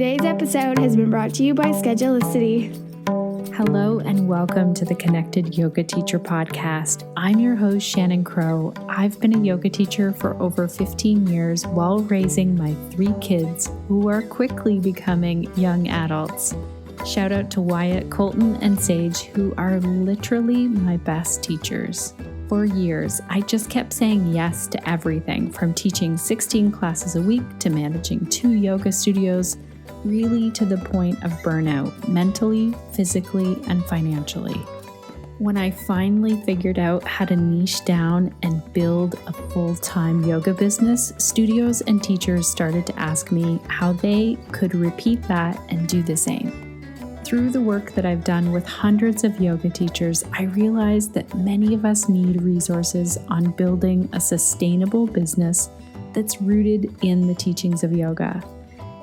Today's episode has been brought to you by Schedulicity. Hello and welcome to the Connected Yoga Teacher Podcast. I'm your host, Shannon Crow. I've been a yoga teacher for over 15 years while raising my 3 kids who are quickly becoming young adults. Shout out to Wyatt, Colton, and Sage, who are literally my best teachers. For years, I just kept saying yes to everything, from teaching 16 classes a week to managing 2 yoga studios, really to the point of burnout, mentally, physically, and financially. When I finally figured out how to niche down and build a full-time yoga business, studios and teachers started to ask me how they could repeat that and do the same. Through the work that I've done with hundreds of yoga teachers, I realized that many of us need resources on building a sustainable business that's rooted in the teachings of yoga.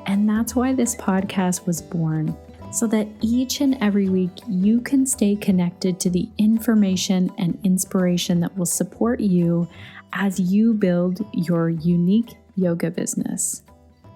And that's why this podcast was born, so that each and every week you can stay connected to the information and inspiration that will support you as you build your unique yoga business.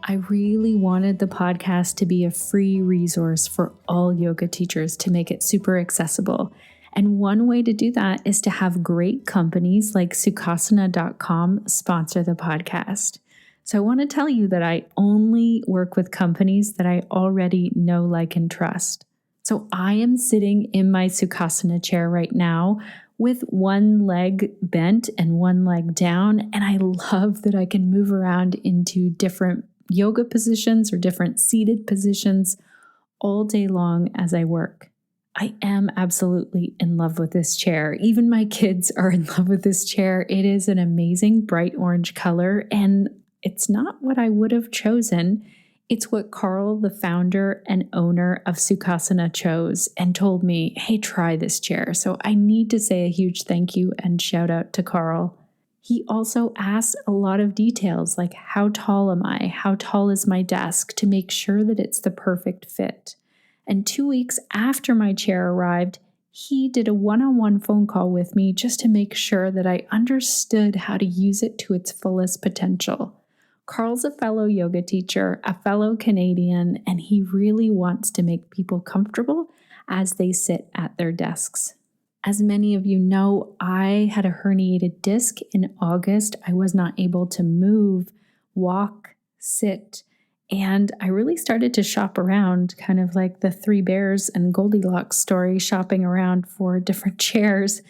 I really wanted the podcast to be a free resource for all yoga teachers to make it super accessible. And one way to do that is to have great companies like Sukhasana.com sponsor the podcast. So I want to tell you that I only work with companies that I already know, like, and trust. So I am sitting in my Sukhasana chair right now with one leg bent and one leg down. And I love that I can move around into different yoga positions or different seated positions all day long as I work. I am absolutely in love with this chair. Even my kids are in love with this chair. It is an amazing bright orange color, and it's not what I would have chosen. It's what Carl, the founder and owner of Sukhasana, chose and told me, hey, try this chair. So I need to say a huge thank you and shout out to Carl. He also asked a lot of details, like how tall am I? How tall is my desk, to make sure that it's the perfect fit. And 2 weeks after my chair arrived, he did a one-on-one phone call with me just to make sure that I understood how to use it to its fullest potential. Carl's a fellow yoga teacher, a fellow Canadian, and he really wants to make people comfortable as they sit at their desks. As many of you know, I had a herniated disc in August. I was not able to move, walk, sit, and I really started to shop around, kind of like the 3 bears and Goldilocks story, shopping around for different chairs.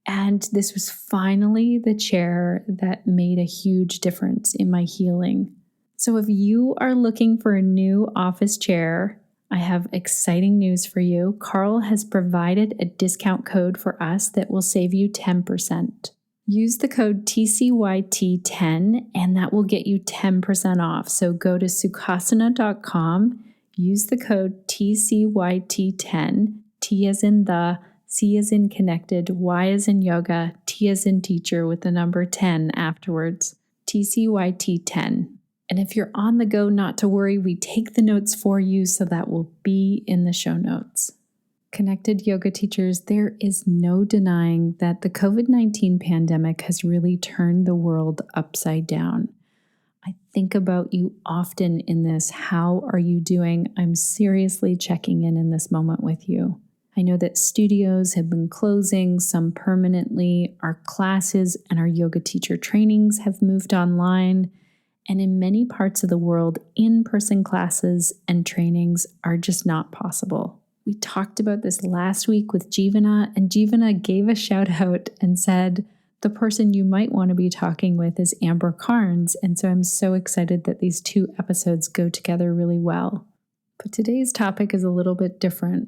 And this was finally the chair that made a huge difference in my healing. So if you are looking for a new office chair, I have exciting news for you. Carl has provided a discount code for us that will save you 10%. Use the code TCYT10 and that will get you 10% off. So go to Sukhasana.com, use the code TCYT10, T as in the, C as in connected, Y as in yoga, T as in teacher with the number 10 afterwards, TCYT10. And if you're on the go, not to worry, we take the notes for you, so that will be in the show notes. Connected yoga teachers, there is no denying that the COVID-19 pandemic has really turned the world upside down. I think about you often in this. How are you doing? I'm seriously checking in this moment with you. I know that studios have been closing, some permanently. Our classes and our yoga teacher trainings have moved online. And in many parts of the world, in-person classes and trainings are just not possible. We talked about this last week with Jeevana, and Jeevana gave a shout out and said, the person you might want to be talking with is Amber Karnes. And so I'm so excited that these 2 episodes go together really well. But today's topic is a little bit different.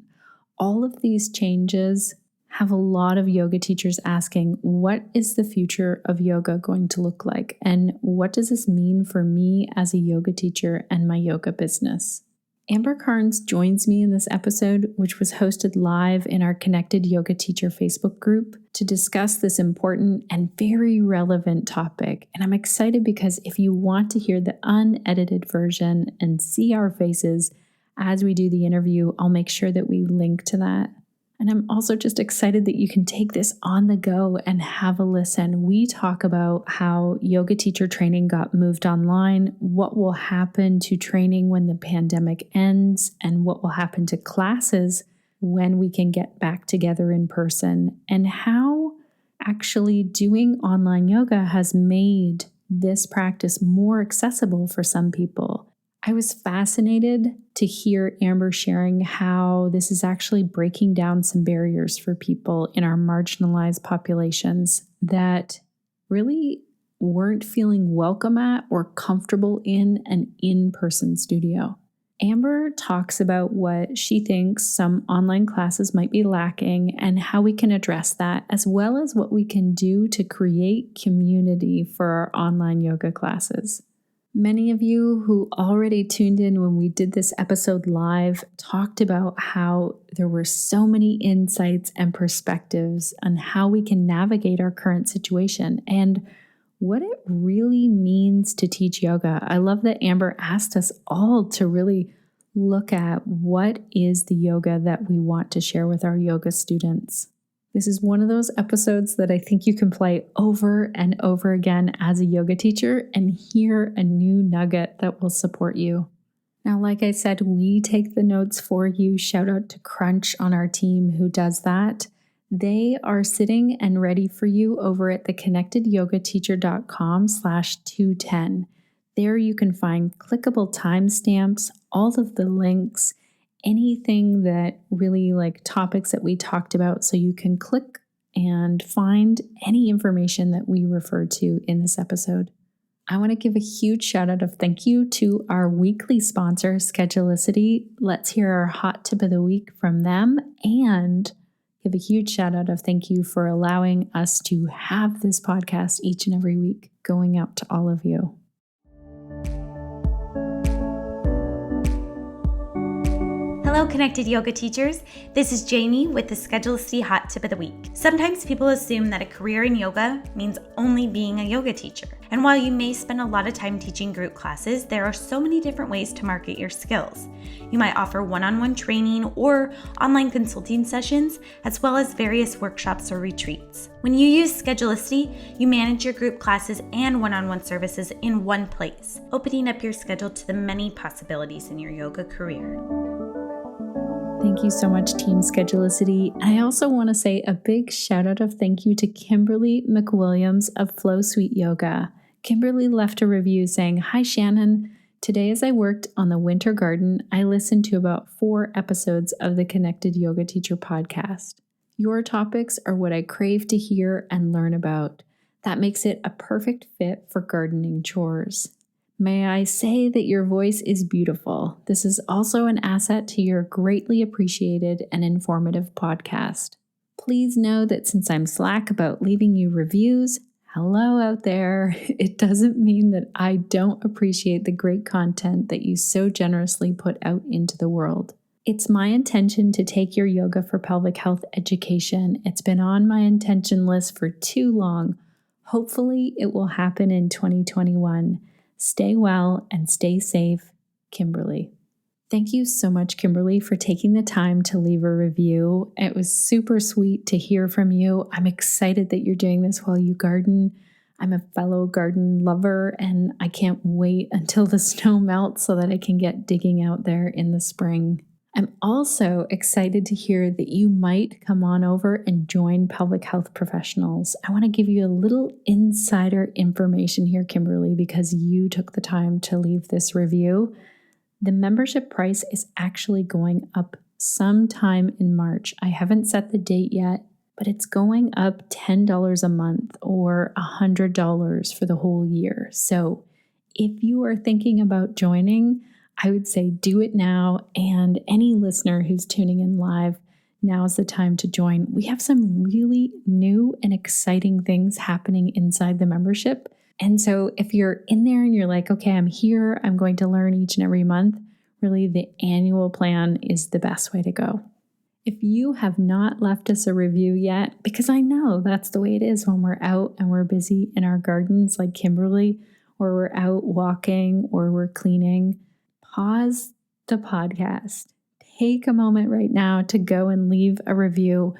All of these changes have a lot of yoga teachers asking, what is the future of yoga going to look like? And what does this mean for me as a yoga teacher and my yoga business? Amber Karnes joins me in this episode, which was hosted live in our Connected Yoga Teacher Facebook group, to discuss this important and very relevant topic. And I'm excited because if you want to hear the unedited version and see our faces as we do the interview, I'll make sure that we link to that. And I'm also just excited that you can take this on the go and have a listen. We talk about how yoga teacher training got moved online, what will happen to training when the pandemic ends, and what will happen to classes when we can get back together in person, and how actually doing online yoga has made this practice more accessible for some people. I was fascinated to hear Amber sharing how this is actually breaking down some barriers for people in our marginalized populations that really weren't feeling welcome at or comfortable in an in-person studio. Amber talks about what she thinks some online classes might be lacking and how we can address that, as well as what we can do to create community for our online yoga classes. Many of you who already tuned in when we did this episode live talked about how there were so many insights and perspectives on how we can navigate our current situation and what it really means to teach yoga. I love that Amber asked us all to really look at what is the yoga that we want to share with our yoga students. This is one of those episodes that I think you can play over and over again as a yoga teacher and hear a new nugget that will support you. Now, like I said, we take the notes for you. Shout out to Crunch on our team who does that. They are sitting and ready for you over at theconnectedyogateacher.com/210. There you can find clickable timestamps, all of the links, anything that really like topics that we talked about, so you can click and find any information that we referred to in this episode. I want to give a huge shout out of thank you to our weekly sponsor, Schedulicity. Let's hear our hot tip of the week from them, and give a huge shout out of thank you for allowing us to have this podcast each and every week going out to all of you. Hello, Connected Yoga Teachers. This is Jamie with the Schedulicity Hot Tip of the Week. Sometimes people assume that a career in yoga means only being a yoga teacher. And while you may spend a lot of time teaching group classes, there are so many different ways to market your skills. You might offer one-on-one training or online consulting sessions, as well as various workshops or retreats. When you use Schedulicity, you manage your group classes and one-on-one services in one place, opening up your schedule to the many possibilities in your yoga career. Thank you so much, Team Schedulicity. I also want to say a big shout out of thank you to Kimberly McWilliams of Flow Sweet Yoga. Kimberly left a review saying, "Hi Shannon, today as I worked on the winter garden, I listened to about 4 episodes of the Connected Yoga Teacher podcast. Your topics are what I crave to hear and learn about. That makes it a perfect fit for gardening chores. May I say that your voice is beautiful. This is also an asset to your greatly appreciated and informative podcast. Please know that since I'm slack about leaving you reviews, hello out there, it doesn't mean that I don't appreciate the great content that you so generously put out into the world. It's my intention to take your yoga for pelvic health education. It's been on my intention list for too long. Hopefully it will happen in 2021. Stay well and stay safe, Kimberly." Thank you so much, Kimberly, for taking the time to leave a review. It was super sweet to hear from you. I'm excited that you're doing this while you garden. I'm a fellow garden lover, and I can't wait until the snow melts so that I can get digging out there in the spring. I'm also excited to hear that you might come on over and join Pelvic Health Professionals. I want to give you a little insider information here, Kimberly, because you took the time to leave this review. The membership price is actually going up sometime in March. I haven't set the date yet, but it's going up $10 a month or $100 for the whole year. So if you are thinking about joining, I would say do it now, and any listener who's tuning in live, now's the time to join. We have some really new and exciting things happening inside the membership. And so if you're in there and you're like, okay, I'm here, I'm going to learn each and every month, really the annual plan is the best way to go. If you have not left us a review yet, because I know that's the way it is when we're out and we're busy in our gardens like Kimberly, or we're out walking or we're cleaning, pause the podcast, take a moment right now to go and leave a review.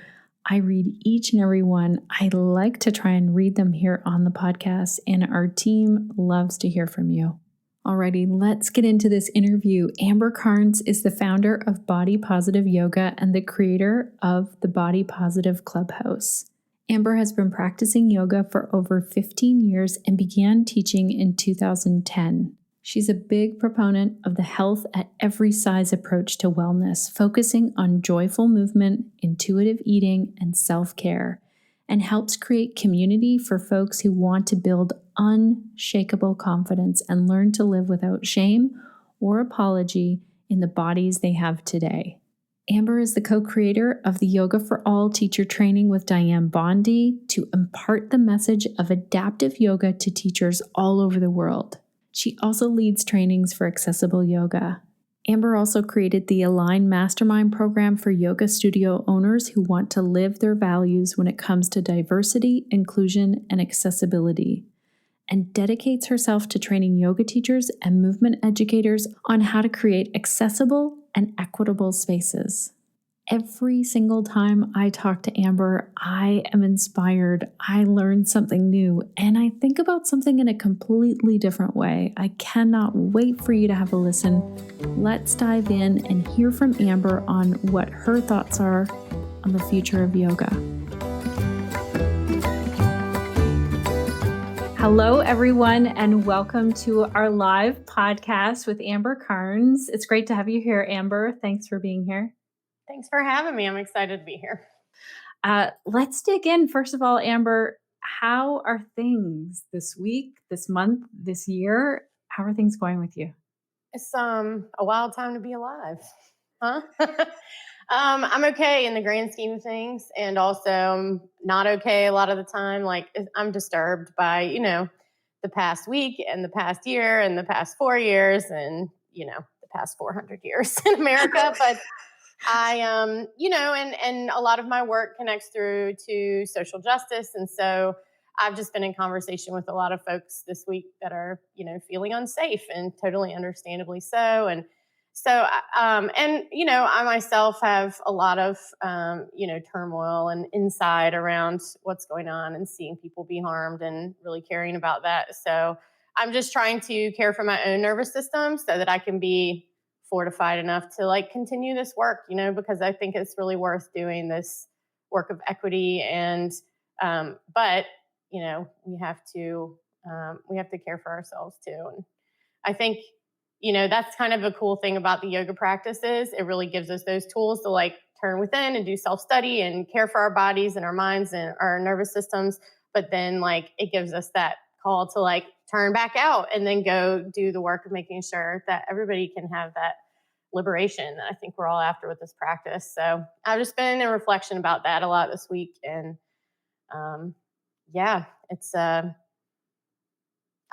I read each and every one. I like to try and read them here on the podcast, and our team loves to hear from you. Alrighty, let's get into this interview. Amber Karnes is the founder of Body Positive Yoga and the creator of the Body Positive Clubhouse. Amber has been practicing yoga for over 15 years and began teaching in 2010. She's a big proponent of the health at every size approach to wellness, focusing on joyful movement, intuitive eating, and self-care, and helps create community for folks who want to build unshakable confidence and learn to live without shame or apology in the bodies they have today. Amber is the co-creator of the Yoga for All teacher training with Dianne Bondy to impart the message of adaptive yoga to teachers all over the world. She also leads trainings for accessible yoga. Amber also created the Align Mastermind program for yoga studio owners who want to live their values when it comes to diversity, inclusion, and accessibility, and dedicates herself to training yoga teachers and movement educators on how to create accessible and equitable spaces. Every single time I talk to Amber, I am inspired. I learn something new, and I think about something in a completely different way. I cannot wait for you to have a listen. Let's dive in and hear from Amber on what her thoughts are on the future of yoga. Hello, everyone, and welcome to our live podcast with Amber Karnes. It's great to have you here, Amber. Thanks for being here. Thanks for having me. I'm excited to be here. Let's dig in. First of all, Amber, how are things this week, this month, this year? How are things going with you? It's a wild time to be alive, huh? I'm okay in the grand scheme of things, and also I'm not okay a lot of the time. Like, I'm disturbed by, the past week and the past year and the past 4 years and, the past 400 years in America. But I, and a lot of my work connects through to social justice. And so I've just been in conversation with a lot of folks this week that are, feeling unsafe, and totally understandably so. And so, I myself have a lot of, turmoil and insight around what's going on and seeing people be harmed and really caring about that. So I'm just trying to care for my own nervous system so that I can be fortified enough to continue this work, because I think it's really worth doing this work of equity. And, but, we have to care for ourselves too. And I think, that's kind of a cool thing about the yoga practices. It really gives us those tools to turn within and do self-study and care for our bodies and our minds and our nervous systems. But then it gives us that call to turn back out and then go do the work of making sure that everybody can have that liberation that I think we're all after with this practice. So I've just been in reflection about that a lot this week. And it's,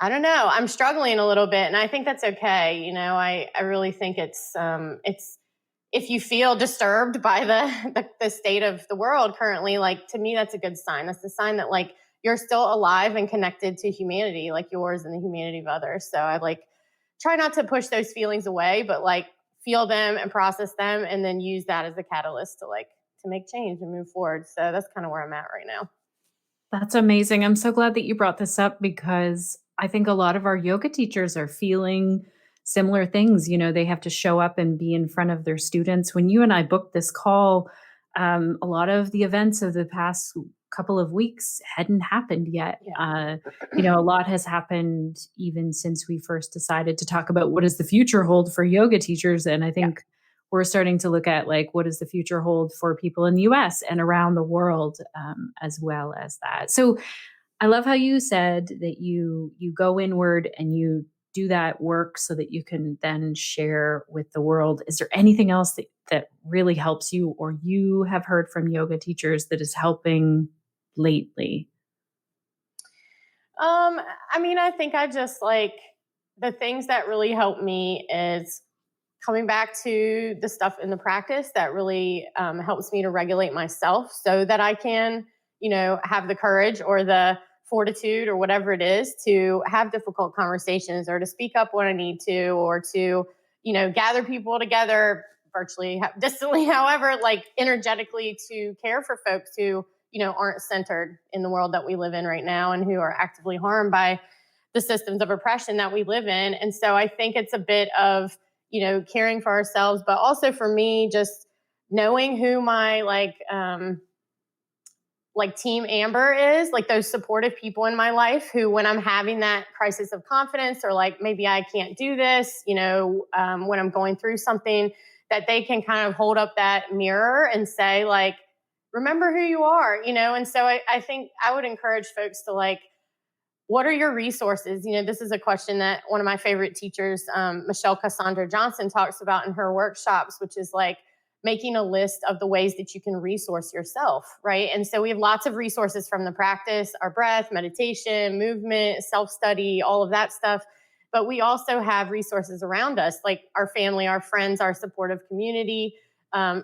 I don't know, I'm struggling a little bit, and I think that's okay. I really think it's if you feel disturbed by the state of the world currently, to me, that's a good sign. That's the sign that you're still alive and connected to humanity, like yours and the humanity of others. So I try not to push those feelings away, but feel them and process them, and then use that as a catalyst to make change and move forward. So that's kind of where I'm at right now. That's amazing. I'm so glad that you brought this up, because I think a lot of our yoga teachers are feeling similar things. They have to show up and be in front of their students. When you and I booked this call, a lot of the events of the past couple of weeks hadn't happened yet. Yeah. A lot has happened even since we first decided to talk about what does the future hold for yoga teachers. And I think we're starting to look at what does the future hold for people in the US and around the world, as well as that. So I love how you said that you go inward and you do that work so that you can then share with the world. Is there anything else that really helps you, or you have heard from yoga teachers that is helping lately? I think I just the things that really help me is coming back to the stuff in the practice that really helps me to regulate myself so that I can, have the courage or the fortitude or whatever it is to have difficult conversations, or to speak up when I need to, or to, gather people together virtually distantly, however, like energetically to care for folks who, aren't centered in the world that we live in right now and who are actively harmed by the systems of oppression that we live in. And so I think it's a bit of, caring for ourselves, but also for me, just knowing who my like Team Amber is, like those supportive people in my life who, when I'm having that crisis of confidence or like maybe I can't do this, when I'm going through something, that they can kind of hold up that mirror and say like, remember who you are, And so I think I would encourage folks to like, what are your resources? This is a question that one of my favorite teachers, Michelle Cassandra Johnson, talks about in her workshops, which is like making a list of the ways that you can resource yourself, right? And so we have lots of resources from the practice, our breath, meditation, movement, self-study, all of that stuff. But we also have resources around us, like our family, our friends, our supportive community,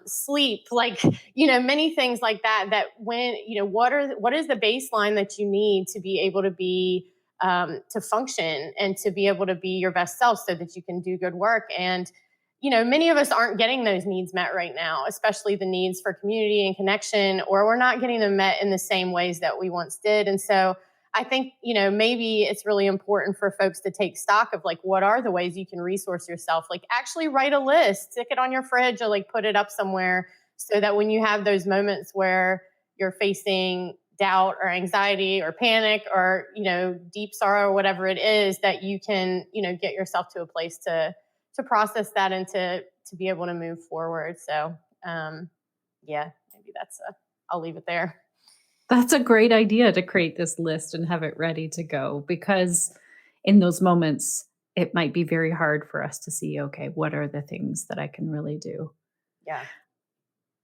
sleep, like, many things like that, when, what is the baseline that you need to be able to be, to function and to be able to be your best self so that you can do good work. And, many of us aren't getting those needs met right now, especially the needs for community and connection, or we're not getting them met in the same ways that we once did. And so I think, maybe it's really important for folks to take stock of like, what are the ways you can resource yourself? Like actually write a list, stick it on your fridge or like put it up somewhere so that when you have those moments where you're facing doubt or anxiety or panic or, deep sorrow or whatever it is, that you can, get yourself to a place to process that and to be able to move forward. So, maybe I'll leave it there. That's a great idea to create this list and have it ready to go, because in those moments, it might be very hard for us to see, okay, what are the things that I can really do? Yeah.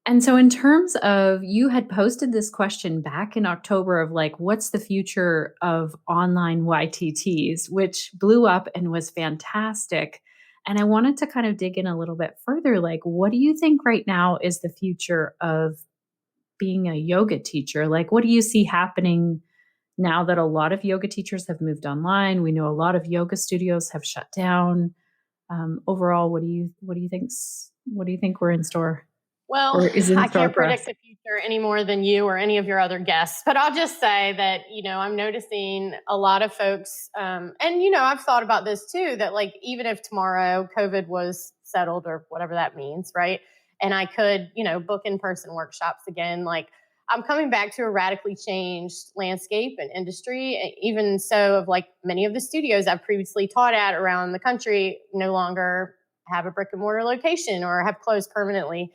And so in terms of, you had posted this question back in October of like, what's the future of online YTTs, which blew up and was fantastic. And I wanted to kind of dig in a little bit further. Like, what do you think right now is the future of being a yoga teacher? Like, what do you see happening now that a lot of yoga teachers have moved online? We know a lot of yoga studios have shut down. Overall, what do you think we're in store? Well, I can't predict the future any more than you or any of your other guests, but I'll just say that, I'm noticing a lot of folks, and, I've thought about this too, that like, even if tomorrow COVID was settled or whatever that means, right? And I could, book in-person workshops again, like I'm coming back to a radically changed landscape and industry, even so of like many of the studios I've previously taught at around the country no longer have a brick and mortar location or have closed permanently.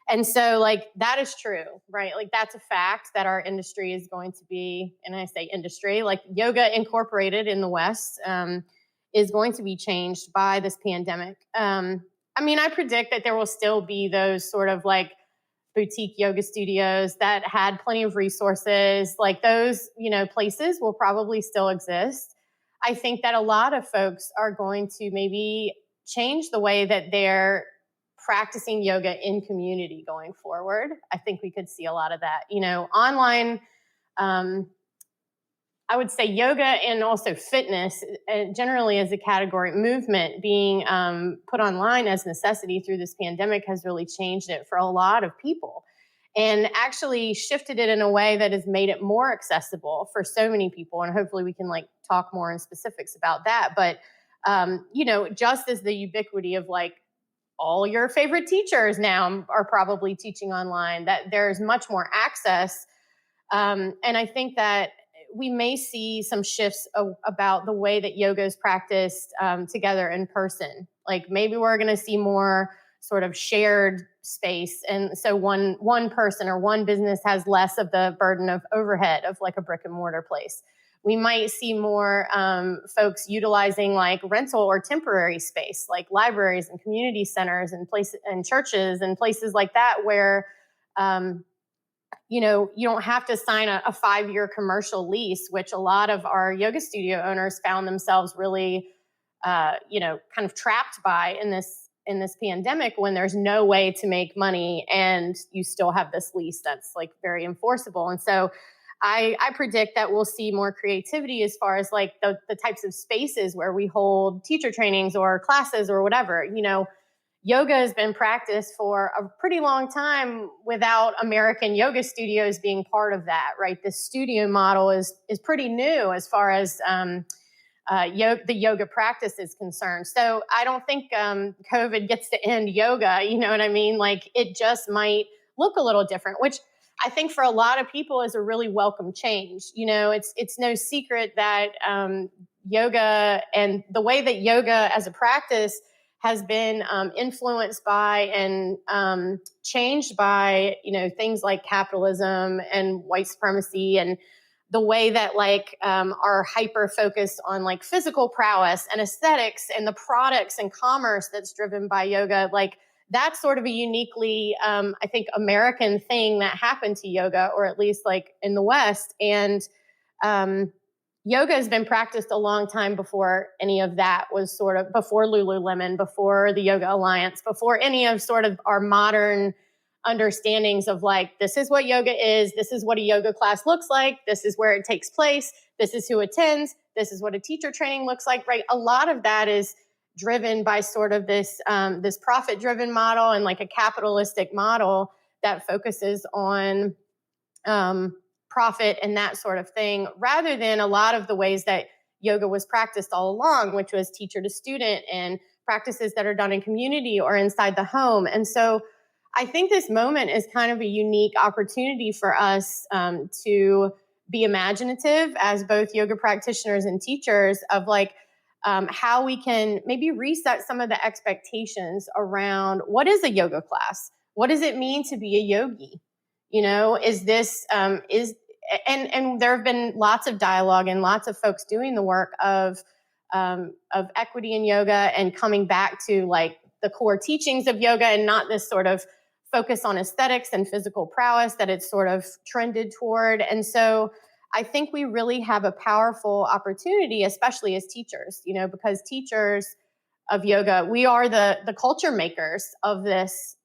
And so like, that is true, right? Like that's a fact that our industry is going to be, and I say industry, like yoga incorporated in the West, is going to be changed by this pandemic. I predict that there will still be those sort of like boutique yoga studios that had plenty of resources, like those, places will probably still exist. I think that a lot of folks are going to maybe change the way that they're practicing yoga in community going forward. I think we could see a lot of that, online. I would say yoga and also fitness generally as a category, movement being put online as necessity through this pandemic has really changed it for a lot of people and actually shifted it in a way that has made it more accessible for so many people. And hopefully we can like talk more in specifics about that. But, just as the ubiquity of like, all your favorite teachers now are probably teaching online, that there's much more access. And I think that we may see some shifts about the way that yoga is practiced together in person. Like maybe we're going to see more sort of shared space. And so one person or one business has less of the burden of overhead of like a brick and mortar place. We might see more folks utilizing like rental or temporary space, like libraries and community centers and places and churches and places like that, where you don't have to sign a 5-year commercial lease, which a lot of our yoga studio owners found themselves really, kind of trapped by in this pandemic, when there's no way to make money and you still have this lease that's like very enforceable. And so I predict that we'll see more creativity as far as like the types of spaces where we hold teacher trainings or classes or whatever. yoga has been practiced for a pretty long time without American yoga studios being part of that, right? The studio model is pretty new as far as the yoga practice is concerned. So I don't think COVID gets to end yoga, you know what I mean? Like, it just might look a little different, which I think for a lot of people is a really welcome change. You know, it's no secret that yoga and the way that yoga as a practice has been influenced by and changed by, you know, things like capitalism and white supremacy, and the way that are hyper focused on like physical prowess and aesthetics and the products and commerce that's driven by yoga. Like, that's sort of a uniquely, I think, American thing that happened to yoga, or at least like in the West. And yoga has been practiced a long time before any of that was sort of, before Lululemon, before the Yoga Alliance, before any of sort of our modern understandings of like, this is what yoga is, this is what a yoga class looks like, this is where it takes place, this is who attends, this is what a teacher training looks like, right? A lot of that is driven by sort of this this profit-driven model and like a capitalistic model that focuses on profit and that sort of thing, rather than a lot of the ways that yoga was practiced all along, which was teacher to student and practices that are done in community or inside the home. And so I think this moment is kind of a unique opportunity for us to be imaginative as both yoga practitioners and teachers of like how we can maybe reset some of the expectations around what is a yoga class? What does it mean to be a yogi? You know, is this, and there have been lots of dialogue and lots of folks doing the work of equity in yoga and coming back to like the core teachings of yoga and not this sort of focus on aesthetics and physical prowess that it's sort of trended toward. And so I think we really have a powerful opportunity, especially as teachers, you know, because teachers of yoga, we are the culture makers of this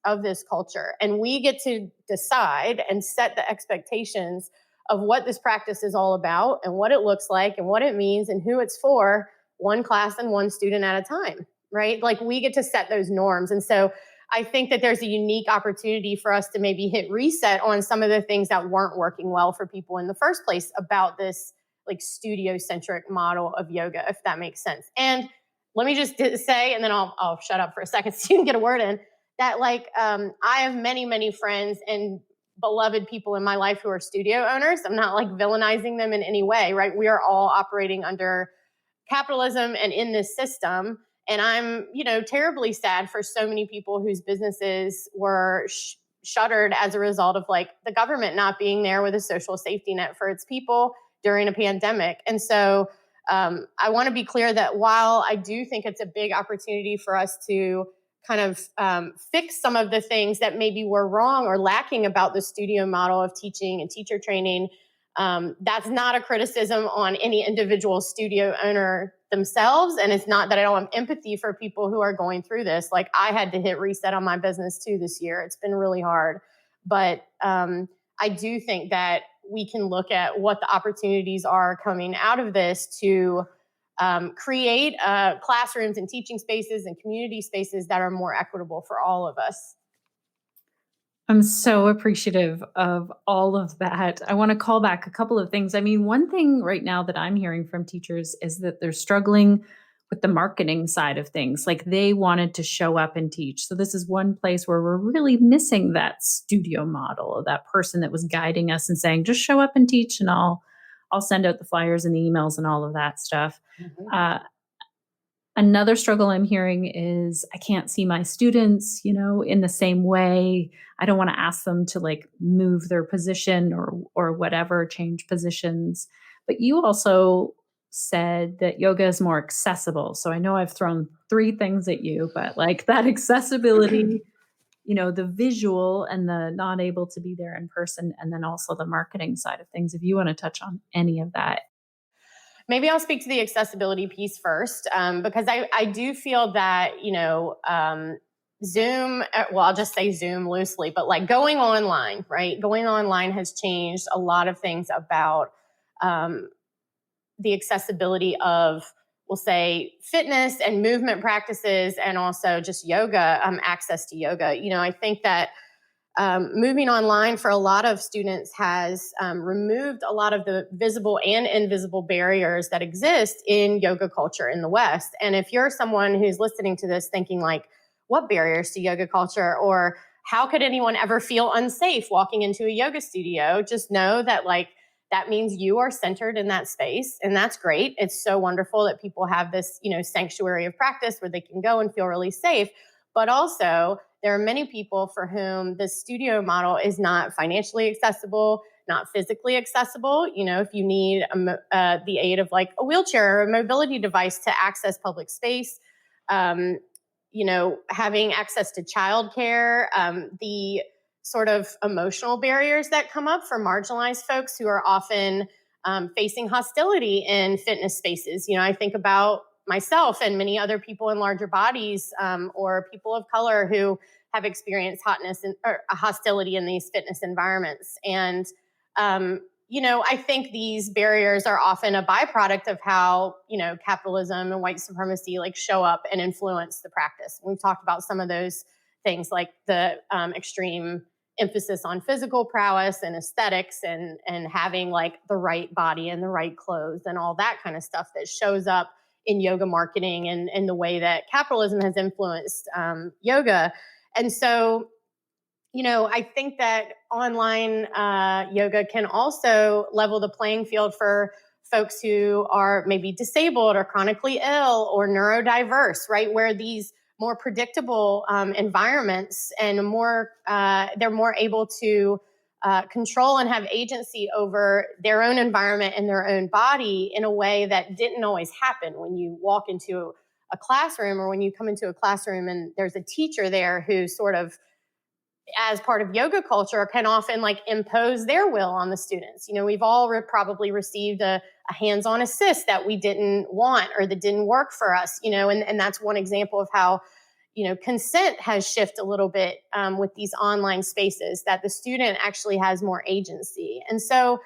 culture, and we get to decide and set the expectations of what this practice is all about and what it looks like and what it means and who it's for, one class and one student at a time, right? Like, we get to set those norms. And so I think that there's a unique opportunity for us to maybe hit reset on some of the things that weren't working well for people in the first place about this like studio-centric model of yoga, if that makes sense. And let me just say, and then I'll shut up for a second so you can get a word in, that like I have many, many friends and beloved people in my life who are studio owners. I'm not like villainizing them in any way, right? We are all operating under capitalism and in this system. And I'm, you know, terribly sad for so many people whose businesses were shuttered as a result of like the government not being there with a social safety net for its people during a pandemic. And so I want to be clear that while I do think it's a big opportunity for us to kind of fix some of the things that maybe were wrong or lacking about the studio model of teaching and teacher training, that's not a criticism on any individual studio owner themselves. And it's not that I don't have empathy for people who are going through this. Like, I had to hit reset on my business too this year. It's been really hard. But I do think that we can look at what the opportunities are coming out of this to create classrooms and teaching spaces and community spaces that are more equitable for all of us. I'm so appreciative of all of that. I want to call back a couple of things. I mean, one thing right now that I'm hearing from teachers is that they're struggling with the marketing side of things. Like, they wanted to show up and teach. So this is one place where we're really missing that studio model, that person that was guiding us and saying, just show up and teach, and I'll send out the flyers and the emails and all of that stuff. Mm-hmm. Another struggle I'm hearing is I can't see my students, you know, in the same way. I don't want to ask them to like move their position or whatever, change positions. But you also said that yoga is more accessible. So I know I've thrown 3 things at you, but like that accessibility, you know, the visual and the not able to be there in person, and then also the marketing side of things. If you want to touch on any of that. Maybe I'll speak to the accessibility piece first, because I do feel that, you know, Zoom, well, I'll just say Zoom loosely, but like going online, right? Going online has changed a lot of things about the accessibility of we'll say fitness and movement practices, and also just yoga, access to yoga. I think that moving online for a lot of students has removed a lot of the visible and invisible barriers that exist in yoga culture in the West. And if you're someone who's listening to this thinking like, what barriers to yoga culture, or how could anyone ever feel unsafe walking into a yoga studio? Just know that that means you are centered in that space, and that's great. It's so wonderful that people have this, sanctuary of practice where they can go and feel really safe. But also, there are many people for whom the studio model is not financially accessible, not physically accessible. If you need the aid of like a wheelchair or a mobility device to access public space, having access to childcare, the sort of emotional barriers that come up for marginalized folks who are often facing hostility in fitness spaces. I think about myself and many other people in larger bodies or people of color who have experienced hostility in these fitness environments. And, I think these barriers are often a byproduct of how, capitalism and white supremacy show up and influence the practice. We've talked about some of those things, like the extreme emphasis on physical prowess and aesthetics and having the right body and the right clothes and all that kind of stuff that shows up in yoga marketing and the way that capitalism has influenced yoga. And so, I think that online yoga can also level the playing field for folks who are maybe disabled or chronically ill or neurodiverse, right? Where these more predictable environments and they're more able to control and have agency over their own environment and their own body in a way that didn't always happen when you walk into a classroom, or when you come into a classroom and there's a teacher there who sort of, as part of yoga culture, can often impose their will on the students. We've all probably received a hands-on assist that we didn't want or that didn't work for us, and that's one example of how, consent has shifted a little bit with these online spaces, that the student actually has more agency. And so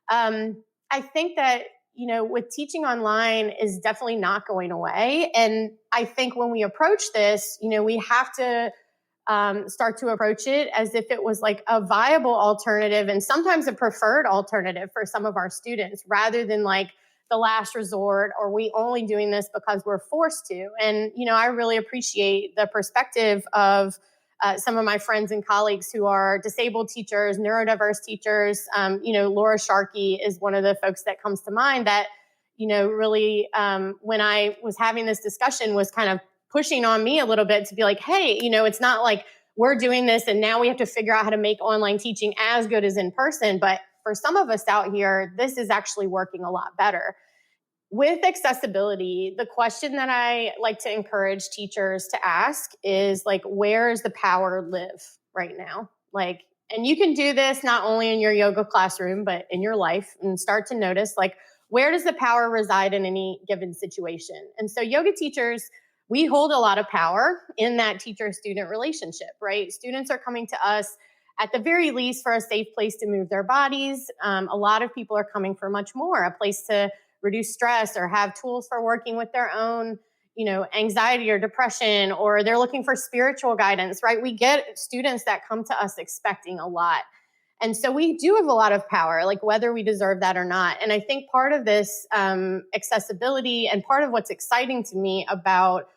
I think that, with teaching online is definitely not going away. And I think when we approach this, we have to start to approach it as if it was a viable alternative, and sometimes a preferred alternative for some of our students, rather than the last resort, or we only doing this because we're forced to. And, I really appreciate the perspective of some of my friends and colleagues who are disabled teachers, neurodiverse teachers. Laura Sharkey is one of the folks that comes to mind that, really, when I was having this discussion, was kind of pushing on me a little bit to be like, hey, it's not like we're doing this and now we have to figure out how to make online teaching as good as in person. But for some of us out here, this is actually working a lot better. With accessibility, the question that I like to encourage teachers to ask is where does the power live right now? And you can do this not only in your yoga classroom, but in your life, and start to notice where does the power reside in any given situation? And so yoga teachers, we hold a lot of power in that teacher-student relationship, right? Students are coming to us at the very least for a safe place to move their bodies. A lot of people are coming for much more, a place to reduce stress or have tools for working with their own, anxiety or depression, or they're looking for spiritual guidance, right? We get students that come to us expecting a lot. And so we do have a lot of power, whether we deserve that or not. And I think part of this accessibility, and part of what's exciting to me about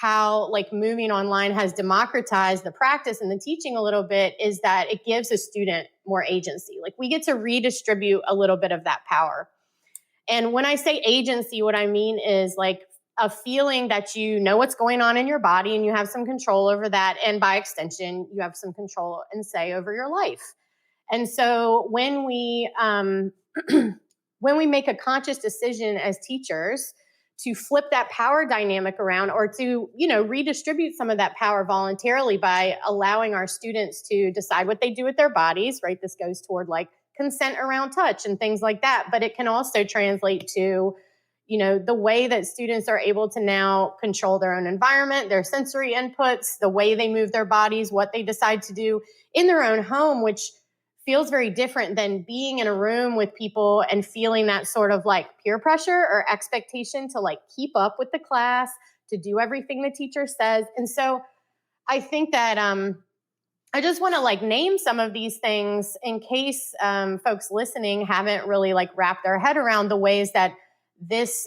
how moving online has democratized the practice and the teaching a little bit, is that it gives a student more agency. We get to redistribute a little bit of that power. And when I say agency, what I mean is a feeling that you know what's going on in your body and you have some control over that. And by extension, you have some control and say over your life. And so when we make a conscious decision as teachers to flip that power dynamic around, or to, redistribute some of that power voluntarily by allowing our students to decide what they do with their bodies, right? This goes toward consent around touch and things like that. But it can also translate to, the way that students are able to now control their own environment, their sensory inputs, the way they move their bodies, what they decide to do in their own home, which feels very different than being in a room with people and feeling that sort of like peer pressure or expectation to like keep up with the class, to do everything the teacher says. And so I think that I just want to like name some of these things in case folks listening haven't really like wrapped their head around the ways that this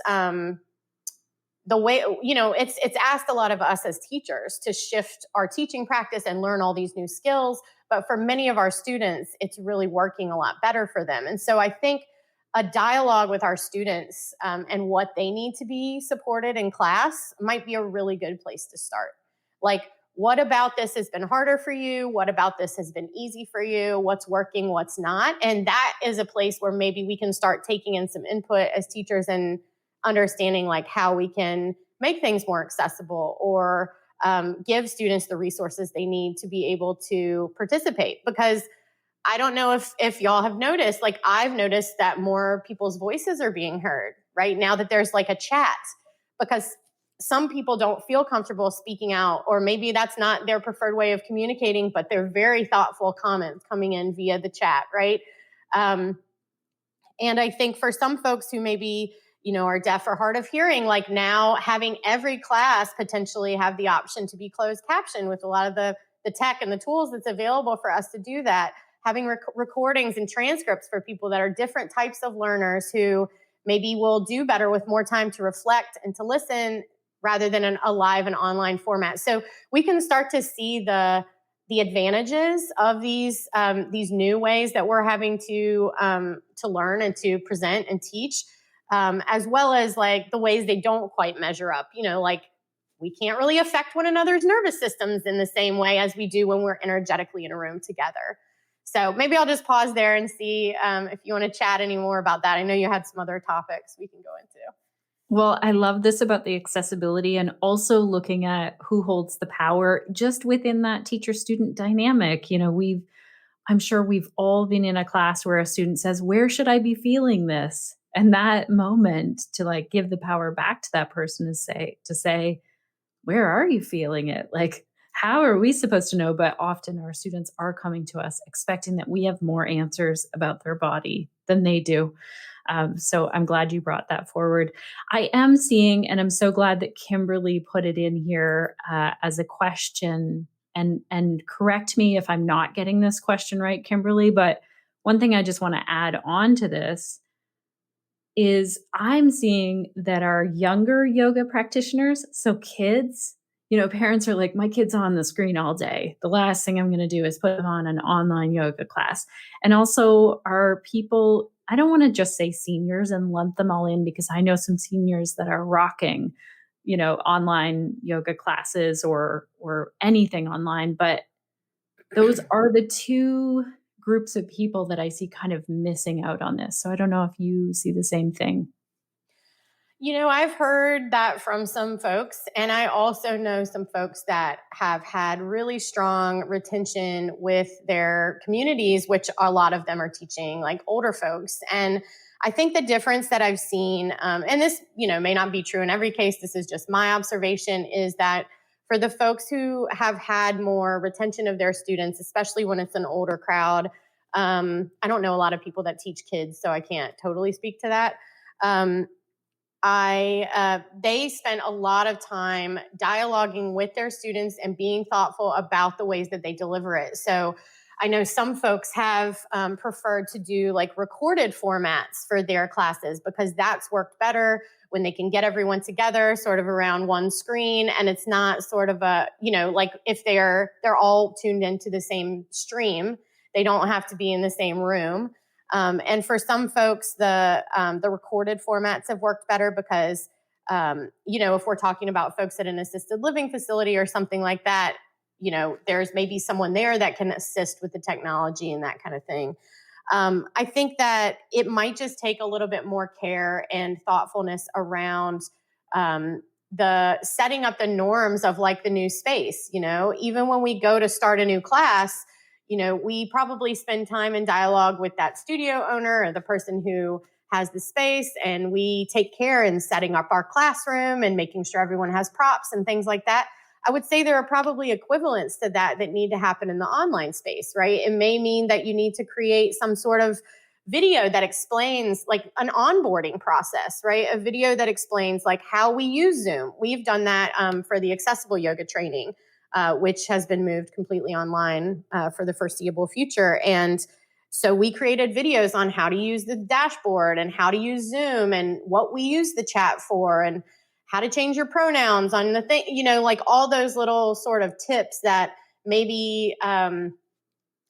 the way, it's asked a lot of us as teachers to shift our teaching practice and learn all these new skills. But for many of our students, it's really working a lot better for them. And so I think a dialogue with our students and what they need to be supported in class might be a really good place to start. Like, what about this has been harder for you? What about this has been easy for you? What's working, what's not? And that is a place where maybe we can start taking in some input as teachers and understanding like how we can make things more accessible or give students the resources they need to be able to participate. Because I don't know if y'all have noticed, like I've noticed that more people's voices are being heard right now that there's like a chat, because some people don't feel comfortable speaking out, or maybe that's not their preferred way of communicating, but they're very thoughtful comments coming in via the chat, right? And I think for some folks who maybe are deaf or hard of hearing, like now having every class potentially have the option to be closed captioned with a lot of the tech and the tools that's available for us to do that, having recordings and transcripts for people that are different types of learners who maybe will do better with more time to reflect and to listen rather than a live and online format. So we can start to see the advantages of these new ways that we're having to learn and to present and teach, as well as like the ways they don't quite measure up. Like we can't really affect one another's nervous systems in the same way as we do when we're energetically in a room together. So maybe I'll just pause there and see if you want to chat any more about that. I know you had some other topics we can go into. Well, I love this about the accessibility and also looking at who holds the power just within that teacher-student dynamic. I'm sure we've all been in a class where a student says, "Where should I be feeling this?" And that moment to like give the power back to that person is to say, "Where are you feeling it?" Like, how are we supposed to know? But often our students are coming to us expecting that we have more answers about their body than they do. So I'm glad you brought that forward. I am seeing, and I'm so glad that Kimberly put it in here as a question. And correct me if I'm not getting this question right, Kimberly. But one thing I just want to add on to this is I'm seeing that our younger yoga practitioners, so kids, parents are like, my kid's on the screen all day. The last thing I'm going to do is put them on an online yoga class. And also our people, I don't want to just say seniors and lump them all in, because I know some seniors that are rocking, online yoga classes or anything online. But those are the two groups of people that I see kind of missing out on this. So I don't know if you see the same thing. I've heard that from some folks, and I also know some folks that have had really strong retention with their communities, which a lot of them are teaching like older folks. And I think the difference that I've seen, and this, may not be true in every case, this is just my observation, is that for the folks who have had more retention of their students, especially when it's an older crowd, I don't know a lot of people that teach kids, so I can't totally speak to that. They spend a lot of time dialoguing with their students and being thoughtful about the ways that they deliver it. So I know some folks have preferred to do like recorded formats for their classes, because that's worked better when they can get everyone together sort of around one screen. And it's not sort of a, like if they're all tuned into the same stream, they don't have to be in the same room. And for some folks, the recorded formats have worked better because, if we're talking about folks at an assisted living facility or something like that, there's maybe someone there that can assist with the technology and that kind of thing. I think that it might just take a little bit more care and thoughtfulness around the setting up the norms of like the new space. Even when we go to start a new class, we probably spend time in dialogue with that studio owner or the person who has the space, and we take care in setting up our classroom and making sure everyone has props and things like that. I would say there are probably equivalents to that need to happen in the online space, right? It may mean that you need to create some sort of video that explains like an onboarding process, right? A video that explains like how we use Zoom. We've done that for the accessible yoga training, which has been moved completely online for the foreseeable future. And so we created videos on how to use the dashboard and how to use Zoom and what we use the chat for and how to change your pronouns on the thing, like all those little sort of tips that maybe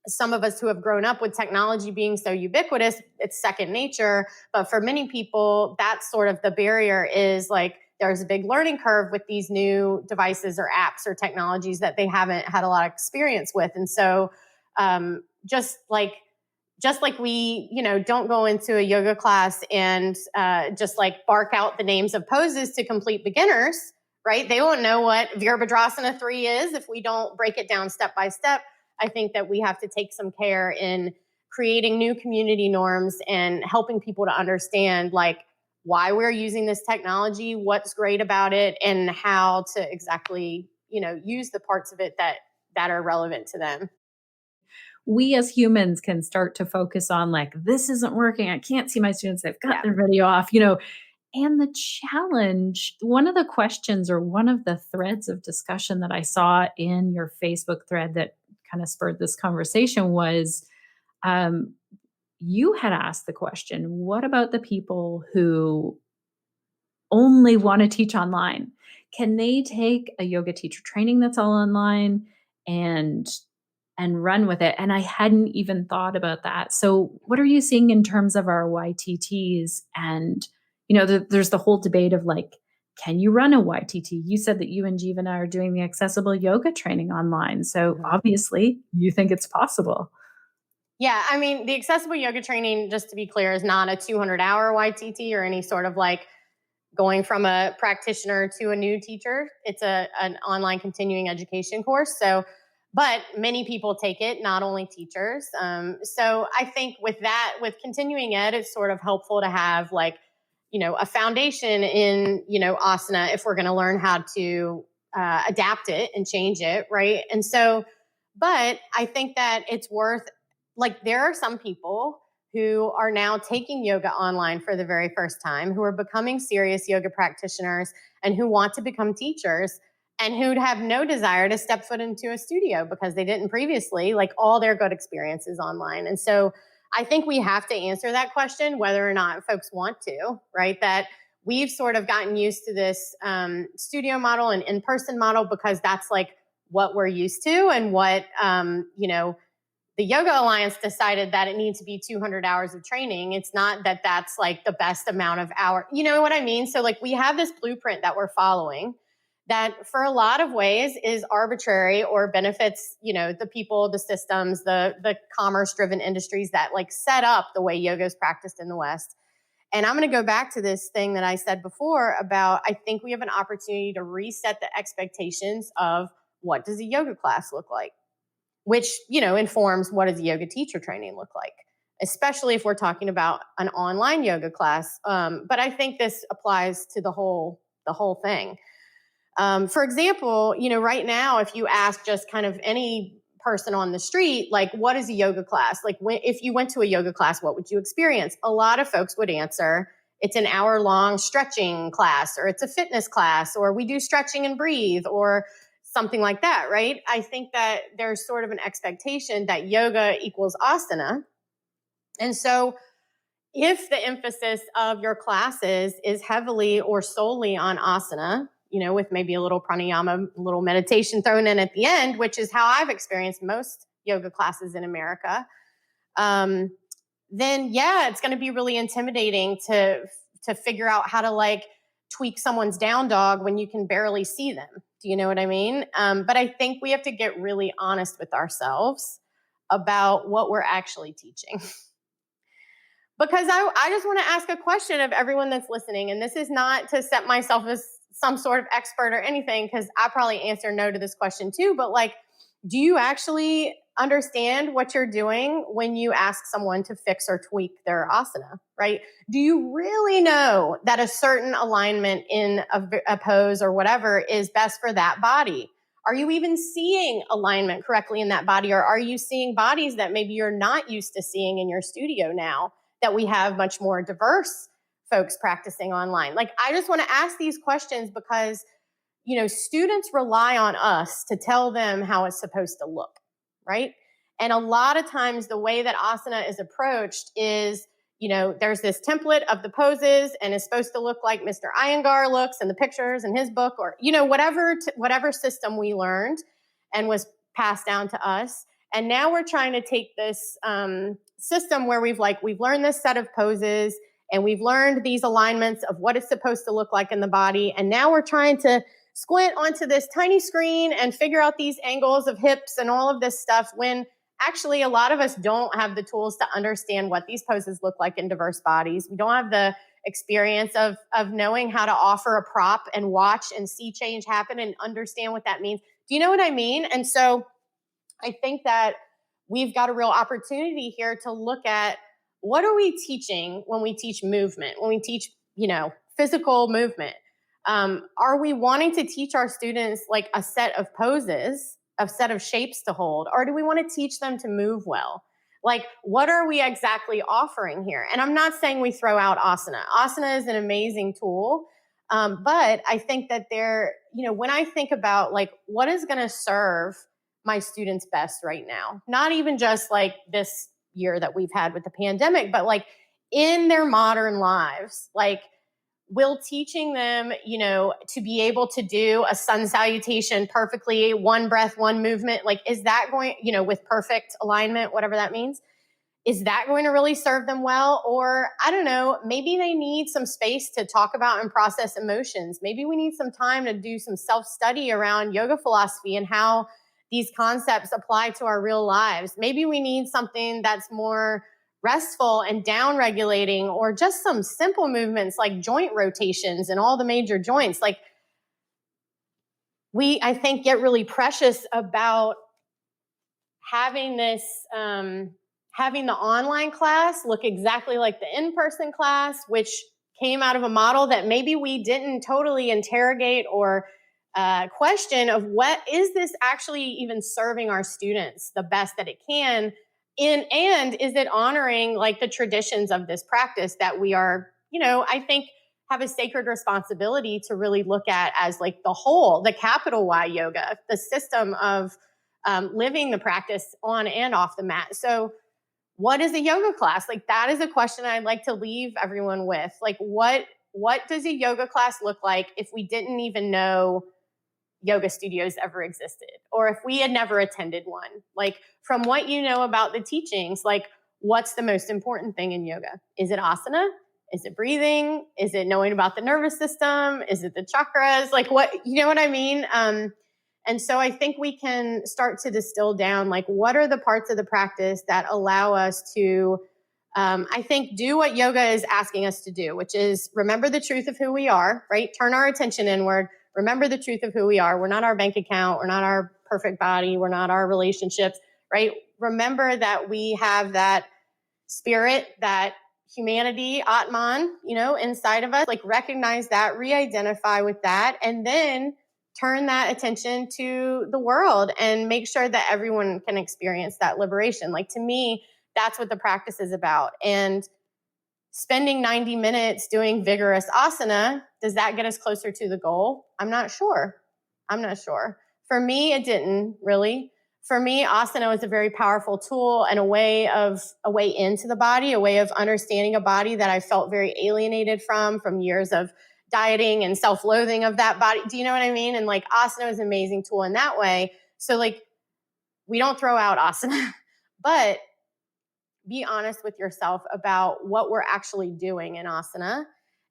some of us who have grown up with technology being so ubiquitous, it's second nature. But for many people, that's sort of the barrier is like there's a big learning curve with these new devices or apps or technologies that they haven't had a lot of experience with. And so just like we, don't go into a yoga class and just like bark out the names of poses to complete beginners, right? They won't know what Virabhadrasana 3 is if we don't break it down step by step. I think that we have to take some care in creating new community norms and helping people to understand like why we're using this technology, what's great about it, and how to exactly, use the parts of it that are relevant to them. We as humans can start to focus on like, this isn't working. I can't see my students. They've got their video off, And the challenge, one of the questions or one of the threads of discussion that I saw in your Facebook thread that kind of spurred this conversation was you had asked the question, what about the people who only want to teach online? Can they take a yoga teacher training that's all online and run with it? And I hadn't even thought about that. So what are you seeing in terms of our YTTs? And, there's the whole debate of like, can you run a YTT? You said that you and Jeeva and I are doing the accessible yoga training online. So obviously you think it's possible. Yeah, I mean, the accessible yoga training, just to be clear, is not a 200-hour YTT or any sort of like going from a practitioner to a new teacher. It's an online continuing education course. So, but many people take it, not only teachers. So I think with continuing ed, it's sort of helpful to have like, a foundation in, asana if we're going to learn how to adapt it and change it, right? And so, but I think that it's worth, like, there are some people who are now taking yoga online for the very first time, who are becoming serious yoga practitioners and who want to become teachers and who'd have no desire to step foot into a studio because they didn't previously, like all their good experiences online. And so I think we have to answer that question, whether or not folks want to, right? That we've sort of gotten used to this studio model and in-person model because that's like what we're used to and what, the Yoga Alliance decided that it needs to be 200 hours of training. It's not that that's like the best amount of hour. You know what I mean? So like we have this blueprint that we're following that for a lot of ways is arbitrary or benefits, the people, the systems, the commerce-driven industries that like set up the way yoga is practiced in the West. And I'm going to go back to this thing that I said before about, I think we have an opportunity to reset the expectations of what does a yoga class look like? Which, informs what does a yoga teacher training look like, especially if we're talking about an online yoga class. But I think this applies to the whole thing. For example, right now, if you ask just kind of any person on the street, like, what is a yoga class? Like, if you went to a yoga class, what would you experience? A lot of folks would answer, it's an hour-long stretching class, or it's a fitness class, or we do stretching and breathe, or something like that, right? I think that there's sort of an expectation that yoga equals asana. And so if the emphasis of your classes is heavily or solely on asana, with maybe a little pranayama, a little meditation thrown in at the end, which is how I've experienced most yoga classes in America, then yeah, it's going to be really intimidating to figure out how to like tweak someone's down dog when you can barely see them. Do you know what I mean? But I think we have to get really honest with ourselves about what we're actually teaching. Because I just want to ask a question of everyone that's listening, and this is not to set myself as some sort of expert or anything, because I probably answer no to this question too, but like, do you actually understand what you're doing when you ask someone to fix or tweak their asana, right? Do you really know that a certain alignment in a pose or whatever is best for that body? Are you even seeing alignment correctly in that body? Or are you seeing bodies that maybe you're not used to seeing in your studio now that we have much more diverse folks practicing online? Like, I just want to ask these questions because, students rely on us to tell them how it's supposed to look, right? And a lot of times the way that asana is approached is, there's this template of the poses and it's supposed to look like Mr. Iyengar looks in the pictures in his book, or, whatever system we learned and was passed down to us. And now we're trying to take this system where we've learned this set of poses and we've learned these alignments of what it's supposed to look like in the body. And now we're trying to squint onto this tiny screen and figure out these angles of hips and all of this stuff, when actually a lot of us don't have the tools to understand what these poses look like in diverse bodies. We don't have the experience of knowing how to offer a prop and watch and see change happen and understand what that means. Do you know what I mean? And so I think that we've got a real opportunity here to look at, what are we teaching when we teach movement, when we teach, physical movement? Are we wanting to teach our students like a set of poses, a set of shapes to hold, or do we want to teach them to move well? Like, what are we exactly offering here? And I'm not saying we throw out asana. Asana is an amazing tool. But I think that when I think about like, what is going to serve my students best right now, not even just like this year that we've had with the pandemic, but like in their modern lives, like, will teaching them, to be able to do a sun salutation perfectly, one breath, one movement, like, is that going, with perfect alignment, whatever that means, is that going to really serve them well? Or I don't know, maybe they need some space to talk about and process emotions. Maybe we need some time to do some self-study around yoga philosophy and how these concepts apply to our real lives. Maybe we need something that's more restful and down regulating, or just some simple movements like joint rotations and all the major joints. Like, we, I think, get really precious about having this, having the online class look exactly like the in-person class, which came out of a model that maybe we didn't totally interrogate or question of, what is this actually even serving our students the best that it can? And is it honoring like the traditions of this practice that we are, I think, have a sacred responsibility to really look at as like the whole, the capital Y yoga, the system of living the practice on and off the mat. So what is a yoga class? Like, that is a question I'd like to leave everyone with. Like, what does a yoga class look like if we didn't even know yoga studios ever existed, or if we had never attended one? Like, from what you know about the teachings, like, what's the most important thing in yoga? Is it asana? Is it breathing? Is it knowing about the nervous system? Is it the chakras? Like, what, you know what I mean? And so I think we can start to distill down, like, what are the parts of the practice that allow us to, I think, do what yoga is asking us to do, which is remember the truth of who we are, right? Turn our attention inward. Remember the truth of who we are. We're not our bank account. We're not our perfect body. We're not our relationships, right? Remember that we have that spirit, that humanity, Atman, inside of us. Like, recognize that, re-identify with that, and then turn that attention to the world and make sure that everyone can experience that liberation. Like, to me, that's what the practice is about. And spending 90 minutes doing vigorous asana, does that get us closer to the goal? I'm not sure. For me, it didn't really. For me, asana was a very powerful tool and a way into the body, a way of understanding a body that I felt very alienated from years of dieting and self-loathing of that body. Do you know what I mean? And like, asana is an amazing tool in that way. So like, we don't throw out asana, but be honest with yourself about what we're actually doing in asana.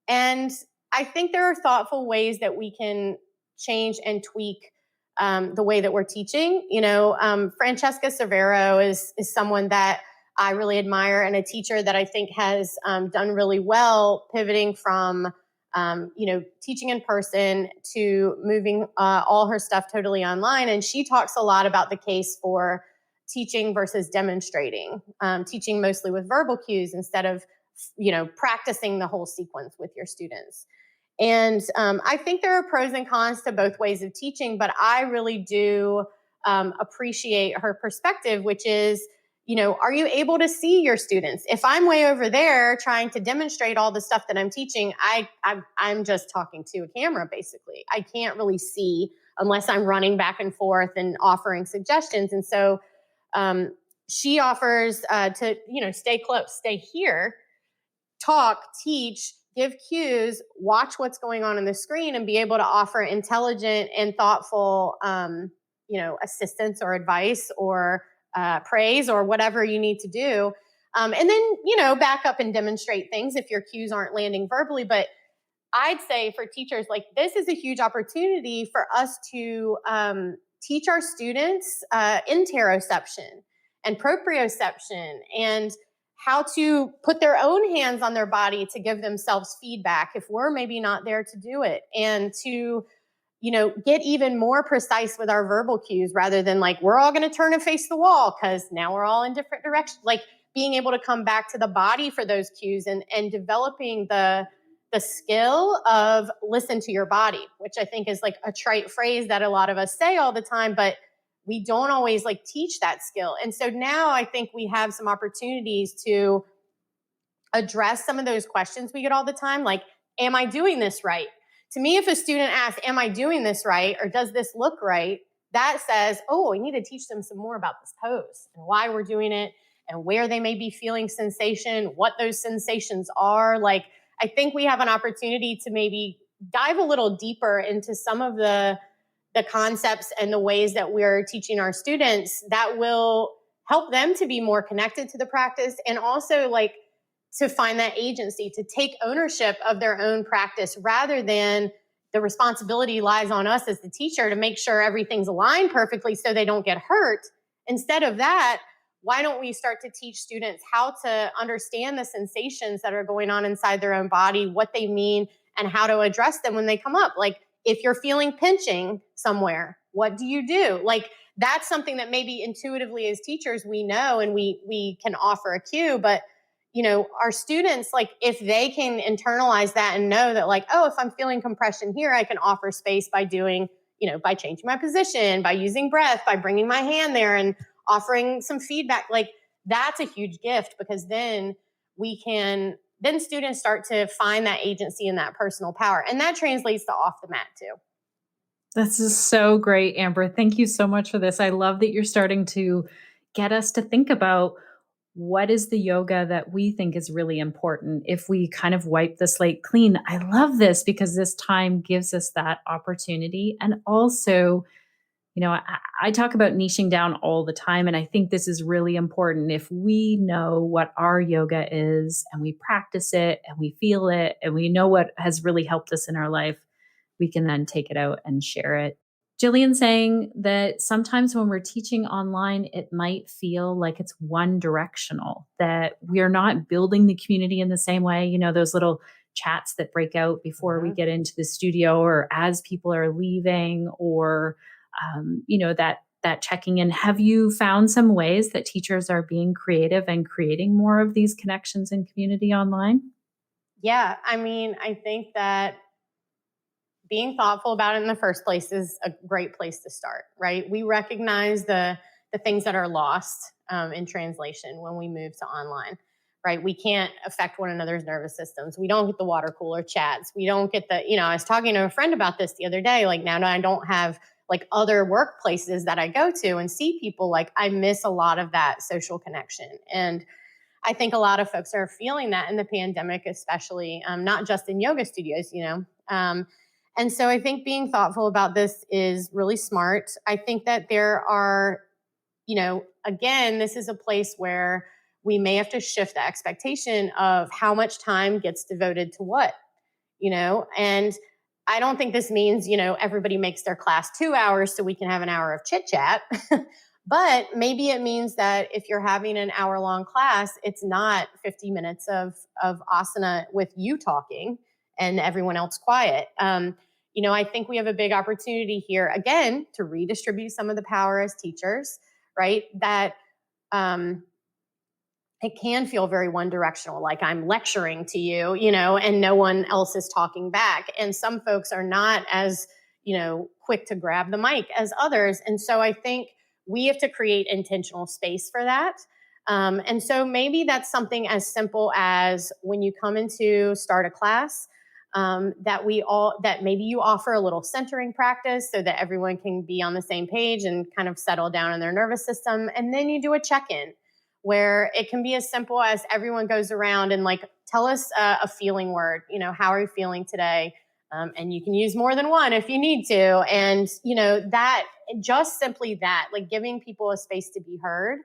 And I think there are thoughtful ways that we can change and tweak the way that we're teaching. Francesca Cervero is someone that I really admire, and a teacher that I think has done really well pivoting from teaching in person to moving all her stuff totally online. And she talks a lot about the case for teaching versus demonstrating, teaching mostly with verbal cues instead of, practicing the whole sequence with your students. And I think there are pros and cons to both ways of teaching, but I really do appreciate her perspective, which is, are you able to see your students? If I'm way over there trying to demonstrate all the stuff that I'm teaching, I'm just talking to a camera, basically. I can't really see unless I'm running back and forth and offering suggestions. And so she offers to, stay close, stay here, talk, teach, give cues, watch what's going on the screen, and be able to offer intelligent and thoughtful, assistance or advice or praise or whatever you need to do. And then, back up and demonstrate things if your cues aren't landing verbally. But I'd say for teachers, like, this is a huge opportunity for us to teach our students interoception and proprioception and how to put their own hands on their body to give themselves feedback if we're maybe not there to do it, and to get even more precise with our verbal cues rather than like, we're all going to turn and face the wall because now we're all in different directions. Like, being able to come back to the body for those cues and developing the skill of listen to your body, which I think is like a trite phrase that a lot of us say all the time, but we don't always like teach that skill. And so now I think we have some opportunities to address some of those questions we get all the time. Like, am I doing this right? To me, if a student asks, am I doing this right? Or does this look right? That says, oh, I need to teach them some more about this pose and why we're doing it and where they may be feeling sensation, what those sensations are. Like, I think we have an opportunity to maybe dive a little deeper into some of the concepts and the ways that we're teaching our students that will help them to be more connected to the practice, and also like to find that agency, to take ownership of their own practice rather than the responsibility lies on us as the teacher to make sure everything's aligned perfectly so they don't get hurt. Instead of that, why don't we start to teach students how to understand the sensations that are going on inside their own body, what they mean, and how to address them when they come up? Like, if you're feeling pinching somewhere, what do you do? Like, that's something that maybe intuitively as teachers we know and we can offer a cue, but our students, like, if they can internalize that and know that, like, oh, if I'm feeling compression here, I can offer space by doing, by changing my position, by using breath, by bringing my hand there and offering some feedback. Like, that's a huge gift, because then students start to find that agency and that personal power. And that translates to off the mat too. This is so great, Amber. Thank you so much for this. I love that you're starting to get us to think about what is the yoga that we think is really important if we kind of wipe the slate clean. I love this because this time gives us that opportunity. And also, I talk about niching down all the time, and I think this is really important. If we know what our yoga is and we practice it and we feel it and we know what has really helped us in our life, we can then take it out and share it. Jillian saying that sometimes when we're teaching online, it might feel like it's one directional, that we are not building the community in the same way. Those little chats that break out before we get into the studio or as people are leaving, or, that checking in. Have you found some ways that teachers are being creative and creating more of these connections and community online? Yeah. I mean, I think that being thoughtful about it in the first place is a great place to start, right? We recognize the things that are lost in translation when we move to online, right? We can't affect one another's nervous systems. We don't get the water cooler chats. We don't get I was talking to a friend about this the other day. Like, now that I don't have like other workplaces that I go to and see people, like, I miss a lot of that social connection. And I think a lot of folks are feeling that in the pandemic, especially not just in yoga studios, and so I think being thoughtful about this is really smart. I think that there are, again, this is a place where we may have to shift the expectation of how much time gets devoted to what, and I don't think this means, everybody makes their class 2 hours so we can have an hour of chit chat. But maybe it means that if you're having an hour-long class, it's not 50 minutes of asana with you talking and everyone else quiet. I think we have a big opportunity here, again, to redistribute some of the power as teachers, right? That it can feel very one directional, like I'm lecturing to you, and no one else is talking back. And some folks are not as, quick to grab the mic as others. And so I think we have to create intentional space for that. And so maybe that's something as simple as when you come in to start a class, that maybe you offer a little centering practice so that everyone can be on the same page and kind of settle down in their nervous system. And then you do a check-in where it can be as simple as everyone goes around and like, tell us a feeling word, how are you feeling today? And you can use more than one if you need to. And, that just simply that, like giving people a space to be heard,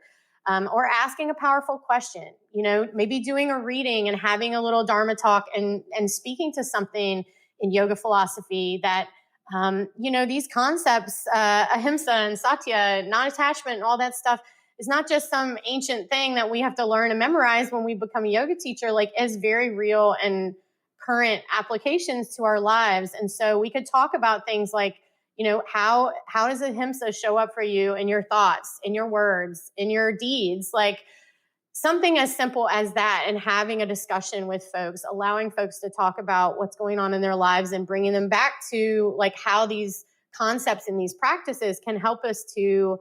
or asking a powerful question, maybe doing a reading and having a little Dharma talk and speaking to something in yoga philosophy that, these concepts, ahimsa and satya, non-attachment and all that stuff is not just some ancient thing that we have to learn and memorize when we become a yoga teacher, like is very real and current applications to our lives. And so we could talk about things like, how does ahimsa show up for you in your thoughts, in your words, in your deeds? Like something as simple as that, and having a discussion with folks, allowing folks to talk about what's going on in their lives and bringing them back to like how these concepts and these practices can help us to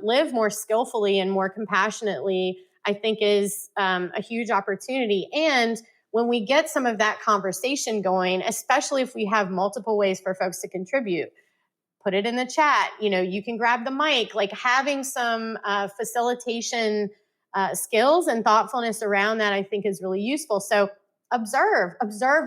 live more skillfully and more compassionately, I think is a huge opportunity. And when we get some of that conversation going, especially if we have multiple ways for folks to contribute, put it in the chat, you can grab the mic, like having some facilitation skills and thoughtfulness around that, I think is really useful. So observe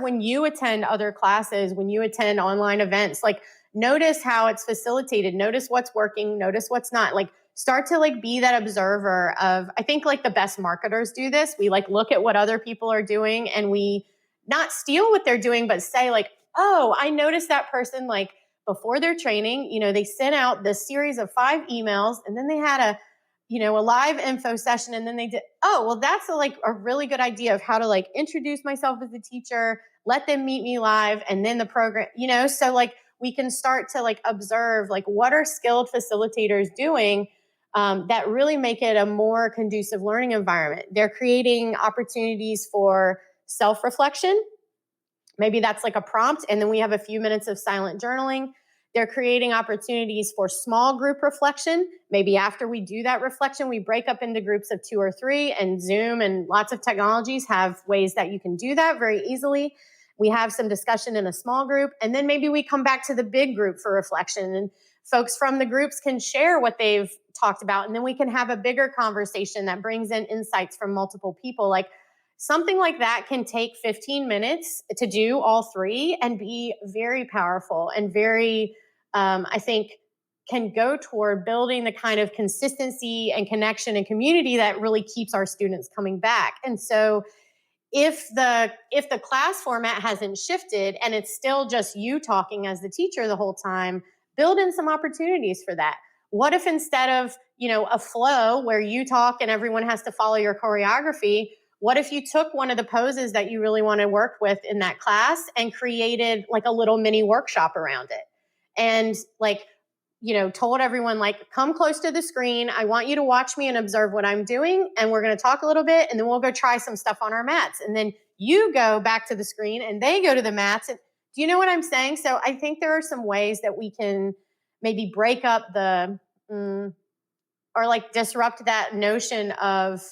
when you attend other classes, when you attend online events, like notice how it's facilitated, notice what's working, notice what's not, like start to like be that observer of, I think like the best marketers do this. We like look at what other people are doing and we not steal what they're doing, but say like, oh, I noticed that person like before their training, they sent out this series of 5 emails and then they had a live info session. And then they did, oh, well, that's a really good idea of how to like introduce myself as a teacher, let them meet me live. And then the program, so like we can start to like observe, like what are skilled facilitators doing that really make it a more conducive learning environment. They're creating opportunities for self-reflection. Maybe that's like a prompt, and then we have a few minutes of silent journaling. They're creating opportunities for small group reflection. Maybe after we do that reflection, we break up into groups of 2 or 3, and Zoom and lots of technologies have ways that you can do that very easily. We have some discussion in a small group, and then maybe we come back to the big group for reflection, and folks from the groups can share what they've talked about, and then we can have a bigger conversation that brings in insights from multiple people. Like something like that can take 15 minutes to do all 3 and be very powerful and very, I think, can go toward building the kind of consistency and connection and community that really keeps our students coming back. And so if the class format hasn't shifted and it's still just you talking as the teacher the whole time, build in some opportunities for that. What if instead of, a flow where you talk and everyone has to follow your choreography, what if you took one of the poses that you really want to work with in that class and created like a little mini workshop around it? And like, told everyone like, come close to the screen. I want you to watch me and observe what I'm doing. And we're going to talk a little bit and then we'll go try some stuff on our mats. And then you go back to the screen and they go to the mats. And do you know what I'm saying? So I think there are some ways that we can maybe break up or like disrupt that notion of,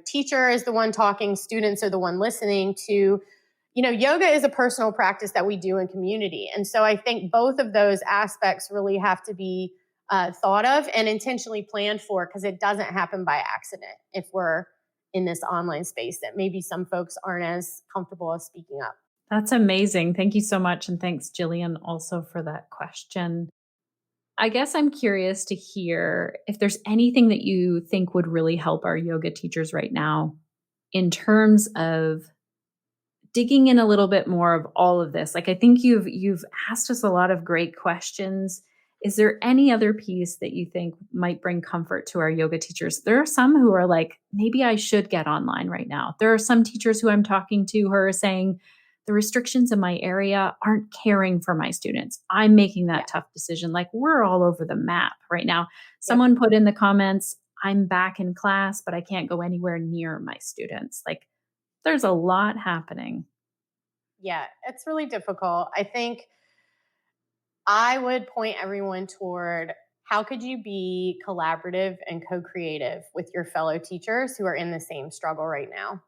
teacher is the one talking, students are the one listening to, yoga is a personal practice that we do in community. And so I think both of those aspects really have to be thought of and intentionally planned for, because it doesn't happen by accident if we're in this online space that maybe some folks aren't as comfortable as speaking up. That's amazing. Thank you so much. And thanks, Jillian, also for that question. I guess I'm curious to hear if there's anything that you think would really help our yoga teachers right now in terms of digging in a little bit more of all of this. Like, I think you've asked us a lot of great questions. Is there any other piece that you think might bring comfort to our yoga teachers? There are some who are like, maybe I should get online right now. There are some teachers who I'm talking to who are saying, the restrictions in my area aren't caring for my students. I'm making that tough decision. Like, we're all over the map right now. Someone put in the comments, I'm back in class, but I can't go anywhere near my students. Like, there's a lot happening. Yeah, it's really difficult. I think I would point everyone toward how could you be collaborative and co-creative with your fellow teachers who are in the same struggle right now.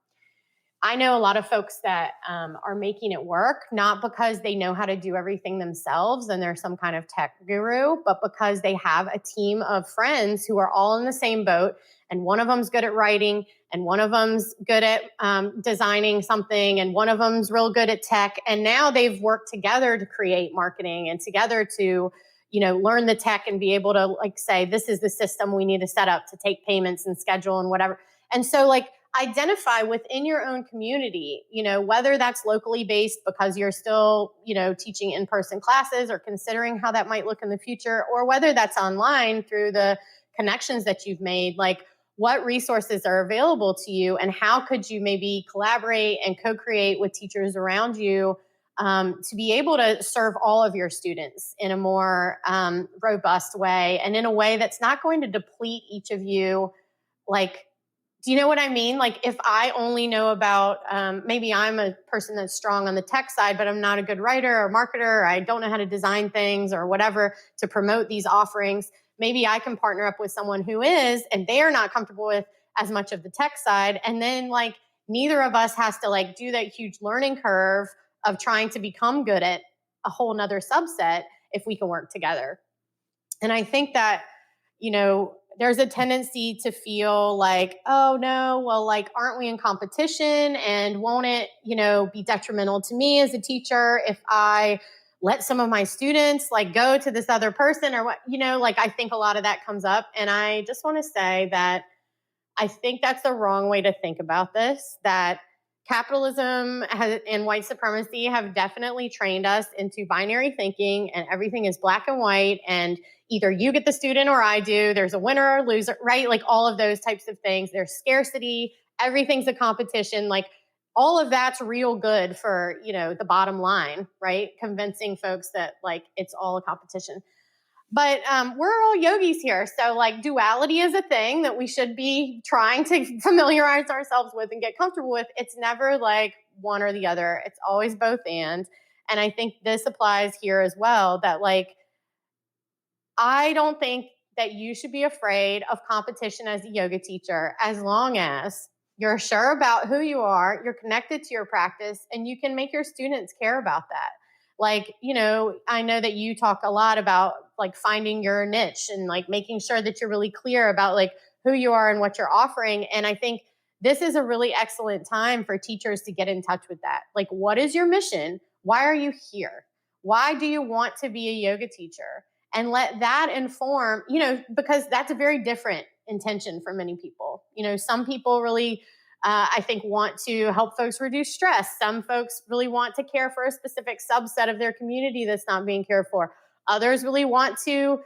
I know a lot of folks that are making it work, not because they know how to do everything themselves and they're some kind of tech guru, but because they have a team of friends who are all in the same boat. And one of them's good at writing, and one of them's good at designing something, and one of them's real good at tech. And now they've worked together to create marketing and together to, learn the tech and be able to like say, this is the system we need to set up to take payments and schedule and whatever. And so like, identify within your own community, whether that's locally based because you're still, teaching in-person classes or considering how that might look in the future, or whether that's online through the connections that you've made, like what resources are available to you and how could you maybe collaborate and co-create with teachers around you to be able to serve all of your students in a more robust way and in a way that's not going to deplete each of you. Like, do you know what I mean? Like if I only know about, maybe I'm a person that's strong on the tech side, but I'm not a good writer or marketer, or I don't know how to design things or whatever to promote these offerings. Maybe I can partner up with someone who is, and they are not comfortable with as much of the tech side. And then like neither of us has to like do that huge learning curve of trying to become good at a whole nother subset if we can work together. And I think that, there's a tendency to feel like, oh no, well, like, aren't we in competition? And won't it, be detrimental to me as a teacher if I let some of my students like go to this other person or what, like I think a lot of that comes up. And I just want to say that I think that's the wrong way to think about this, that capitalism and white supremacy have definitely trained us into binary thinking and everything is black and white and either you get the student or I do. There's a winner or loser, right? Like all of those types of things. There's scarcity. Everything's a competition. Like all of that's real good for, the bottom line, right? Convincing folks that like it's all a competition. But we're all yogis here. So like duality is a thing that we should be trying to familiarize ourselves with and get comfortable with. It's never like one or the other. It's always both and. And I think this applies here as well, that like, I don't think that you should be afraid of competition as a yoga teacher as long as you're sure about who you are, you're connected to your practice, and you can make your students care about that. Like, I know that you talk a lot about like finding your niche and like making sure that you're really clear about like who you are and what you're offering. And I think this is a really excellent time for teachers to get in touch with that. Like, what is your mission? Why are you here? Why do you want to be a yoga teacher? And let that inform, because that's a very different intention for many people. Some people really, I think, want to help folks reduce stress. Some folks really want to care for a specific subset of their community that's not being cared for. Others really want to,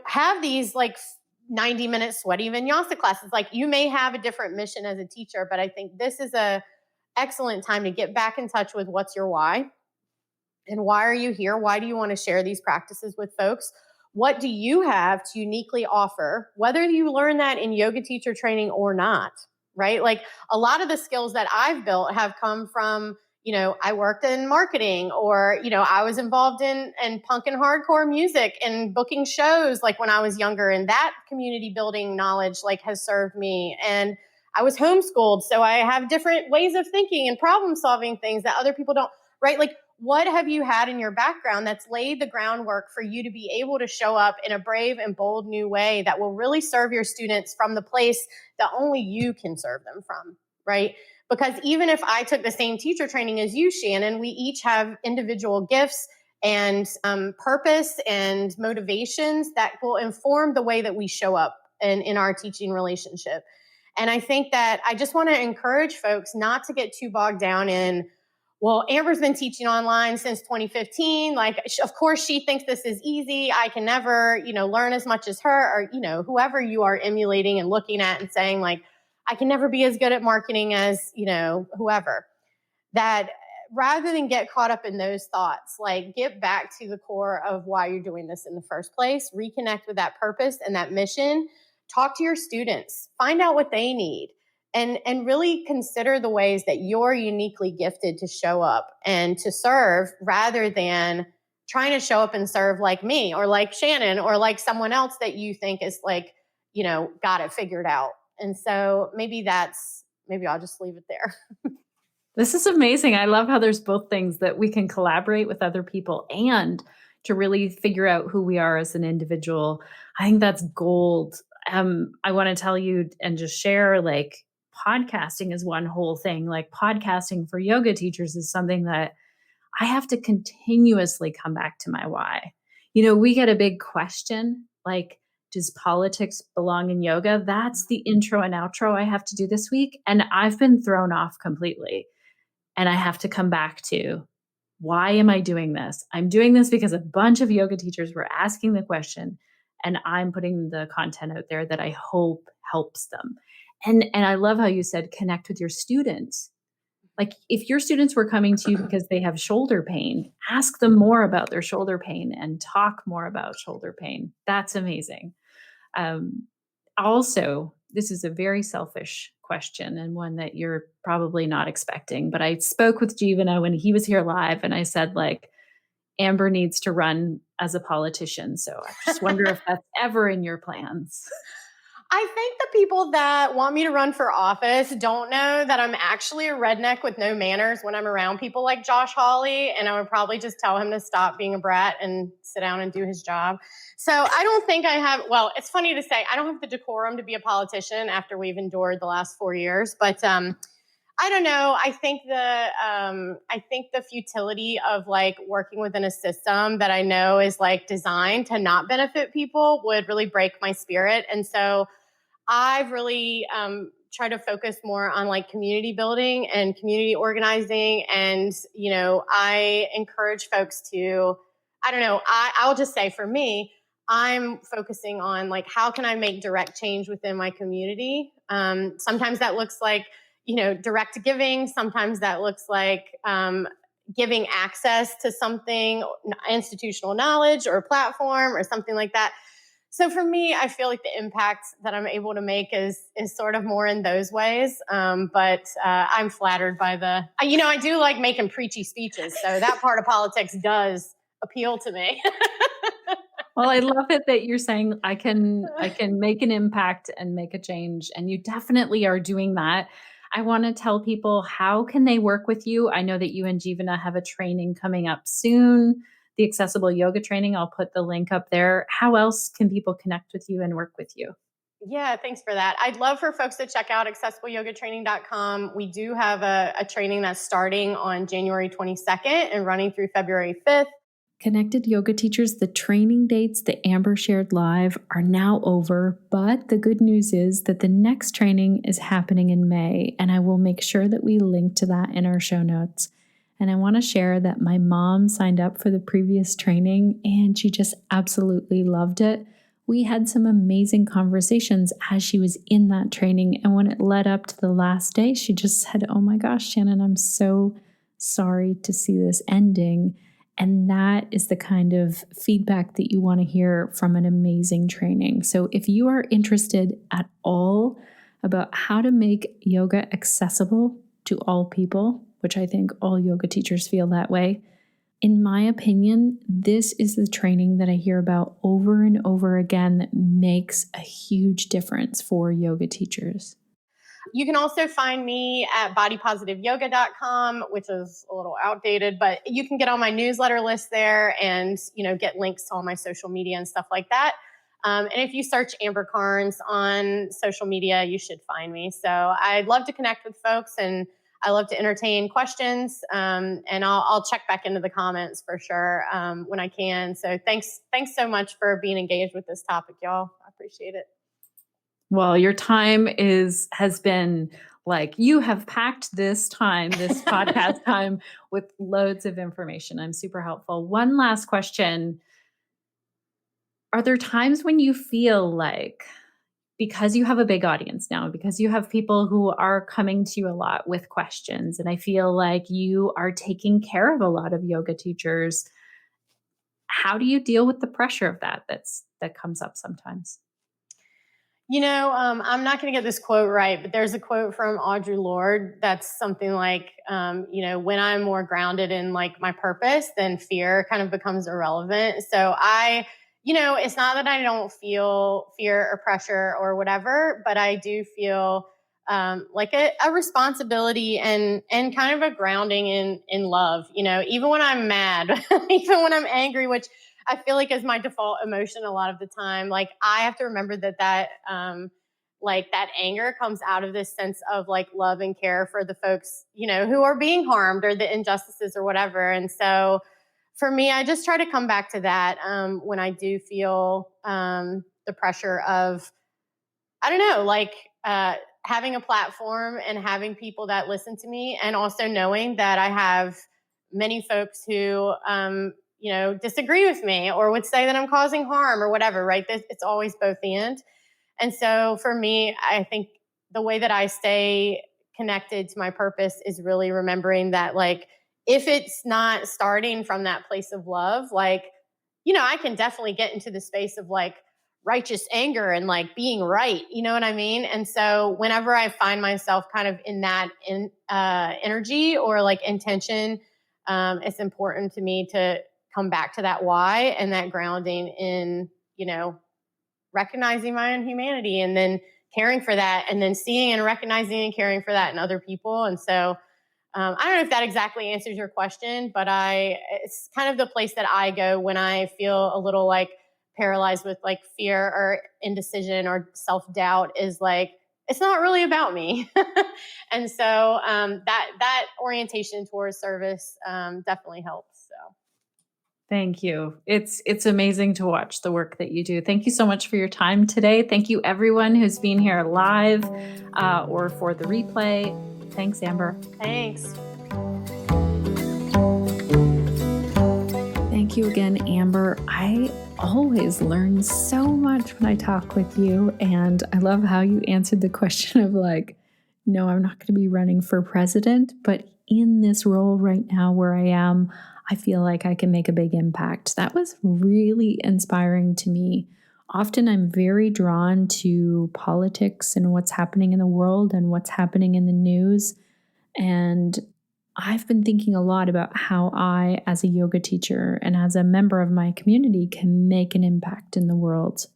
have these like 90-minute sweaty vinyasa classes. Like you may have a different mission as a teacher, but I think this is a excellent time to get back in touch with what's your why. And why are you here? Why do you want to share these practices with folks? What do you have to uniquely offer, whether you learn that in yoga teacher training or not, right? Like a lot of the skills that I've built have come from, I worked in marketing or, I was involved in punk and hardcore music and booking shows like when I was younger, and that community building knowledge like has served me. And I was homeschooled, so I have different ways of thinking and problem solving things that other people don't, right? Like, what have you had in your background that's laid the groundwork for you to be able to show up in a brave and bold new way that will really serve your students from the place that only you can serve them from, right? Because even if I took the same teacher training as you, Shannon, we each have individual gifts and purpose and motivations that will inform the way that we show up in our teaching relationship. And I think that I just want to encourage folks not to get too bogged down in, well, Amber's been teaching online since 2015. Like, of course, she thinks this is easy. I can never, learn as much as her, or, whoever you are emulating and looking at and saying, like, I can never be as good at marketing as, whoever. That rather than get caught up in those thoughts, like, get back to the core of why you're doing this in the first place, reconnect with that purpose and that mission talk to your students, find out what they need, and really consider the ways that you're uniquely gifted to show up and to serve, rather than trying to show up and serve like me or like Shannon or like someone else that you think is like, got it figured out. And so maybe I'll just leave it there. This is amazing. I love how there's both things, that we can collaborate with other people and to really figure out who we are as an individual. I think that's gold. I want to tell you and just share, like, podcasting is one whole thing. Like, podcasting for yoga teachers is something that I have to continuously come back to my why. We get a big question like, does politics belong in yoga? That's the intro and outro I have to do this week. And I've been thrown off completely. And I have to come back to, why am I doing this? I'm doing this because a bunch of yoga teachers were asking the question, and I'm putting the content out there that I hope helps them. And I love how you said connect with your students. Like, if your students were coming to you because they have shoulder pain, ask them more about their shoulder pain and talk more about shoulder pain. That's amazing. Also, this is a very selfish question and one that you're probably not expecting, but I spoke with Jivana when he was here live, and I said, like, Amber needs to run as a politician. So I just wonder if that's ever in your plans. I think the people that want me to run for office don't know that I'm actually a redneck with no manners when I'm around people like Josh Hawley, and I would probably just tell him to stop being a brat and sit down and do his job. So I don't think I have, well, it's funny to say, I don't have the decorum to be a politician after we've endured the last 4 years, but I don't know. I think the futility of like working within a system that I know is like designed to not benefit people would really break my spirit. And so I've really tried to focus more on like community building and community organizing. And, I encourage folks to, I don't know, I'll just say for me, I'm focusing on like, how can I make direct change within my community? Sometimes that looks like, direct giving. Sometimes that looks like giving access to something, institutional knowledge or platform or something like that. So for me, I feel like the impact that I'm able to make is sort of more in those ways. But I'm flattered by I do like making preachy speeches. So that part of politics does appeal to me. Well, I love it that you're saying I can make an impact and make a change. And you definitely are doing that. I want to tell people, how can they work with you? I know that you and Jivana have a training coming up soon, the accessible yoga training. I'll put the link up there. How else can people connect with you and work with you? Yeah, thanks for that. I'd love for folks to check out accessibleyogatraining.com. We do have a training that's starting on January 22nd and running through February 5th. Connected yoga teachers, the training dates that Amber shared live are now over, but the good news is that the next training is happening in May, and I will make sure that we link to that in our show notes. And I want to share that my mom signed up for the previous training, and she just absolutely loved it. We had some amazing conversations as she was in that training, and when it led up to the last day, she just said, "Oh my gosh, Shannon, I'm so sorry to see this ending." And that is the kind of feedback that you want to hear from an amazing training. So if you are interested at all about how to make yoga accessible to all people, which I think all yoga teachers feel that way, in my opinion, this is the training that I hear about over and over again that makes a huge difference for yoga teachers. You can also find me at bodypositiveyoga.com, which is a little outdated, but you can get on my newsletter list there and, get links to all my social media and stuff like that. And if you search Amber Karnes on social media, you should find me. So I'd love to connect with folks, and I love to entertain questions. And I'll check back into the comments for sure when I can. So thanks so much for being engaged with this topic, y'all. I appreciate it. Well, your time has been like, you have packed this podcast time with loads of information. I'm super helpful. One last question. Are there times when you feel like, because you have a big audience now, because you have people who are coming to you a lot with questions, and I feel like you are taking care of a lot of yoga teachers, how do you deal with the pressure of that comes up sometimes? I'm not going to get this quote right, but there's a quote from Audre Lorde that's something like, when I'm more grounded in like my purpose, then fear kind of becomes irrelevant. So it's not that I don't feel fear or pressure or whatever, but I do feel like a responsibility and kind of a grounding in love, even when I'm mad, even when I'm angry, which I feel like is my default emotion a lot of the time. Like I have to remember that anger comes out of this sense of like love and care for the folks, who are being harmed or the injustices or whatever. And so for me, I just try to come back to that when I do feel the pressure of, I don't know, like having a platform and having people that listen to me, and also knowing that I have many folks who, disagree with me or would say that I'm causing harm or whatever, right? It's always both and. And so for me, I think the way that I stay connected to my purpose is really remembering that, like, if it's not starting from that place of love, like, I can definitely get into the space of like righteous anger and like being right. You know what I mean? And so whenever I find myself kind of in that energy or like intention, it's important to me to come back to that why and that grounding in, recognizing my own humanity and then caring for that, and then seeing and recognizing and caring for that in other people. And so I don't know if that exactly answers your question, but it's kind of the place that I go when I feel a little like paralyzed with like fear or indecision or self-doubt, is like, it's not really about me. And so that orientation towards service definitely helps. So. Thank you. It's amazing to watch the work that you do. Thank you so much for your time today. Thank you everyone who's been here live or for the replay. Thanks, Amber. Thanks. Thank you again, Amber. I always learn so much when I talk with you, and I love how you answered the question of like, no, I'm not going to be running for president, but in this role right now where I am, I feel like I can make a big impact. That was really inspiring to me. Often I'm very drawn to politics and what's happening in the world and what's happening in the news. And I've been thinking a lot about how I, as a yoga teacher and as a member of my community, can make an impact in the world.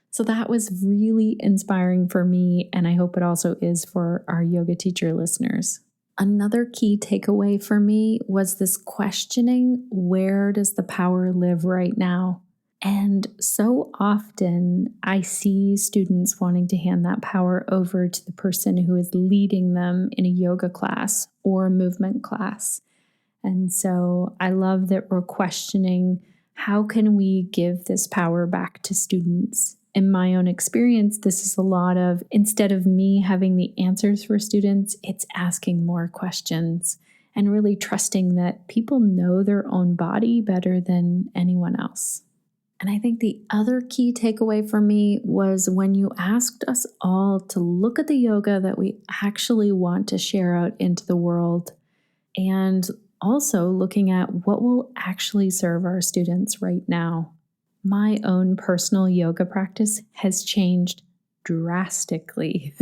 So that was really inspiring for me, and I hope it also is for our yoga teacher listeners. Another key takeaway for me was this questioning, where does the power live right now? And so often I see students wanting to hand that power over to the person who is leading them in a yoga class or a movement class. And so I love that we're questioning, how can we give this power back to students? In my own experience, this is a lot of, instead of me having the answers for students, it's asking more questions and really trusting that people know their own body better than anyone else. And I think the other key takeaway for me was when you asked us all to look at the yoga that we actually want to share out into the world, and also looking at what will actually serve our students right now. My own personal yoga practice has changed drastically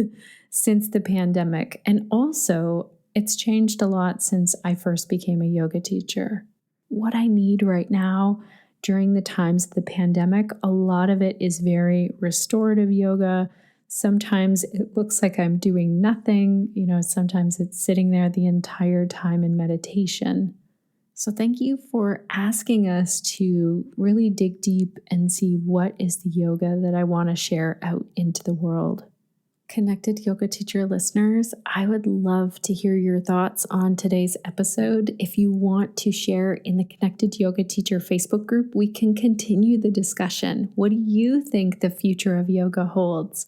since the pandemic. And also, it's changed a lot since I first became a yoga teacher. What I need right now during the times of the pandemic, a lot of it is very restorative yoga. Sometimes it looks like I'm doing nothing. Sometimes it's sitting there the entire time in meditation. So thank you for asking us to really dig deep and see what is the yoga that I want to share out into the world. Connected Yoga Teacher listeners, I would love to hear your thoughts on today's episode. If you want to share in the Connected Yoga Teacher Facebook group, we can continue the discussion. What do you think the future of yoga holds?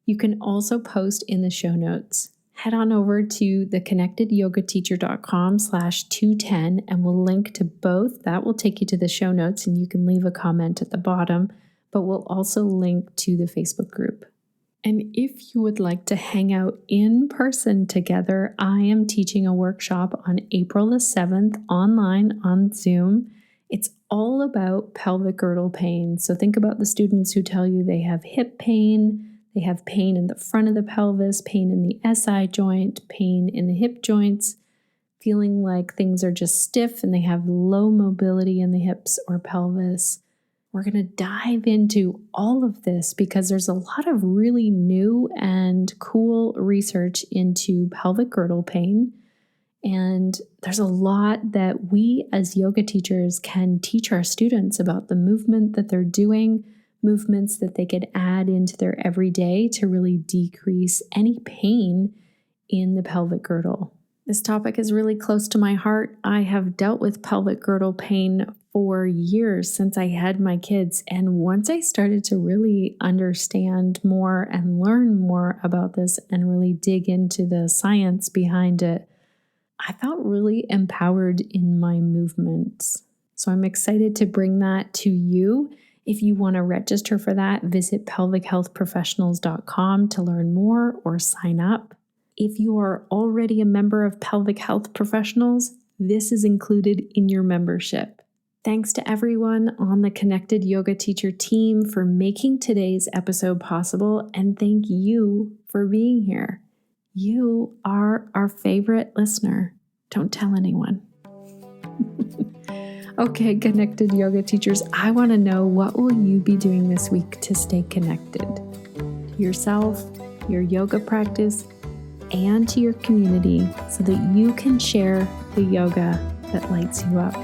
You can also post in the show notes. Head on over to theconnectedyogateacher.com/210 and we'll link to both. That will take you to the show notes and you can leave a comment at the bottom, but we'll also link to the Facebook group. And if you would like to hang out in person together, I am teaching a workshop on April the 7th online on Zoom. It's all about pelvic girdle pain. So think about the students who tell you they have hip pain, They have pain in the front of the pelvis, pain in the SI joint, pain in the hip joints, feeling like things are just stiff and they have low mobility in the hips or pelvis. We're going to dive into all of this because there's a lot of really new and cool research into pelvic girdle pain. And there's a lot that we as yoga teachers can teach our students about the movement that they're doing, movements that they could add into their everyday to really decrease any pain in the pelvic girdle. This topic is really close to my heart. I have dealt with pelvic girdle pain for years since I had my kids. And once I started to really understand more and learn more about this and really dig into the science behind it, I felt really empowered in my movements. So I'm excited to bring that to you. If you want to register for that, visit pelvichealthprofessionals.com to learn more or sign up. If you are already a member of Pelvic Health Professionals, this is included in your membership. Thanks to everyone on the Connected Yoga Teacher team for making today's episode possible, and thank you for being here. You are our favorite listener. Don't tell anyone. Okay, Connected Yoga Teachers, I want to know, what will you be doing this week to stay connected? Yourself, your yoga practice, and to your community so that you can share the yoga that lights you up.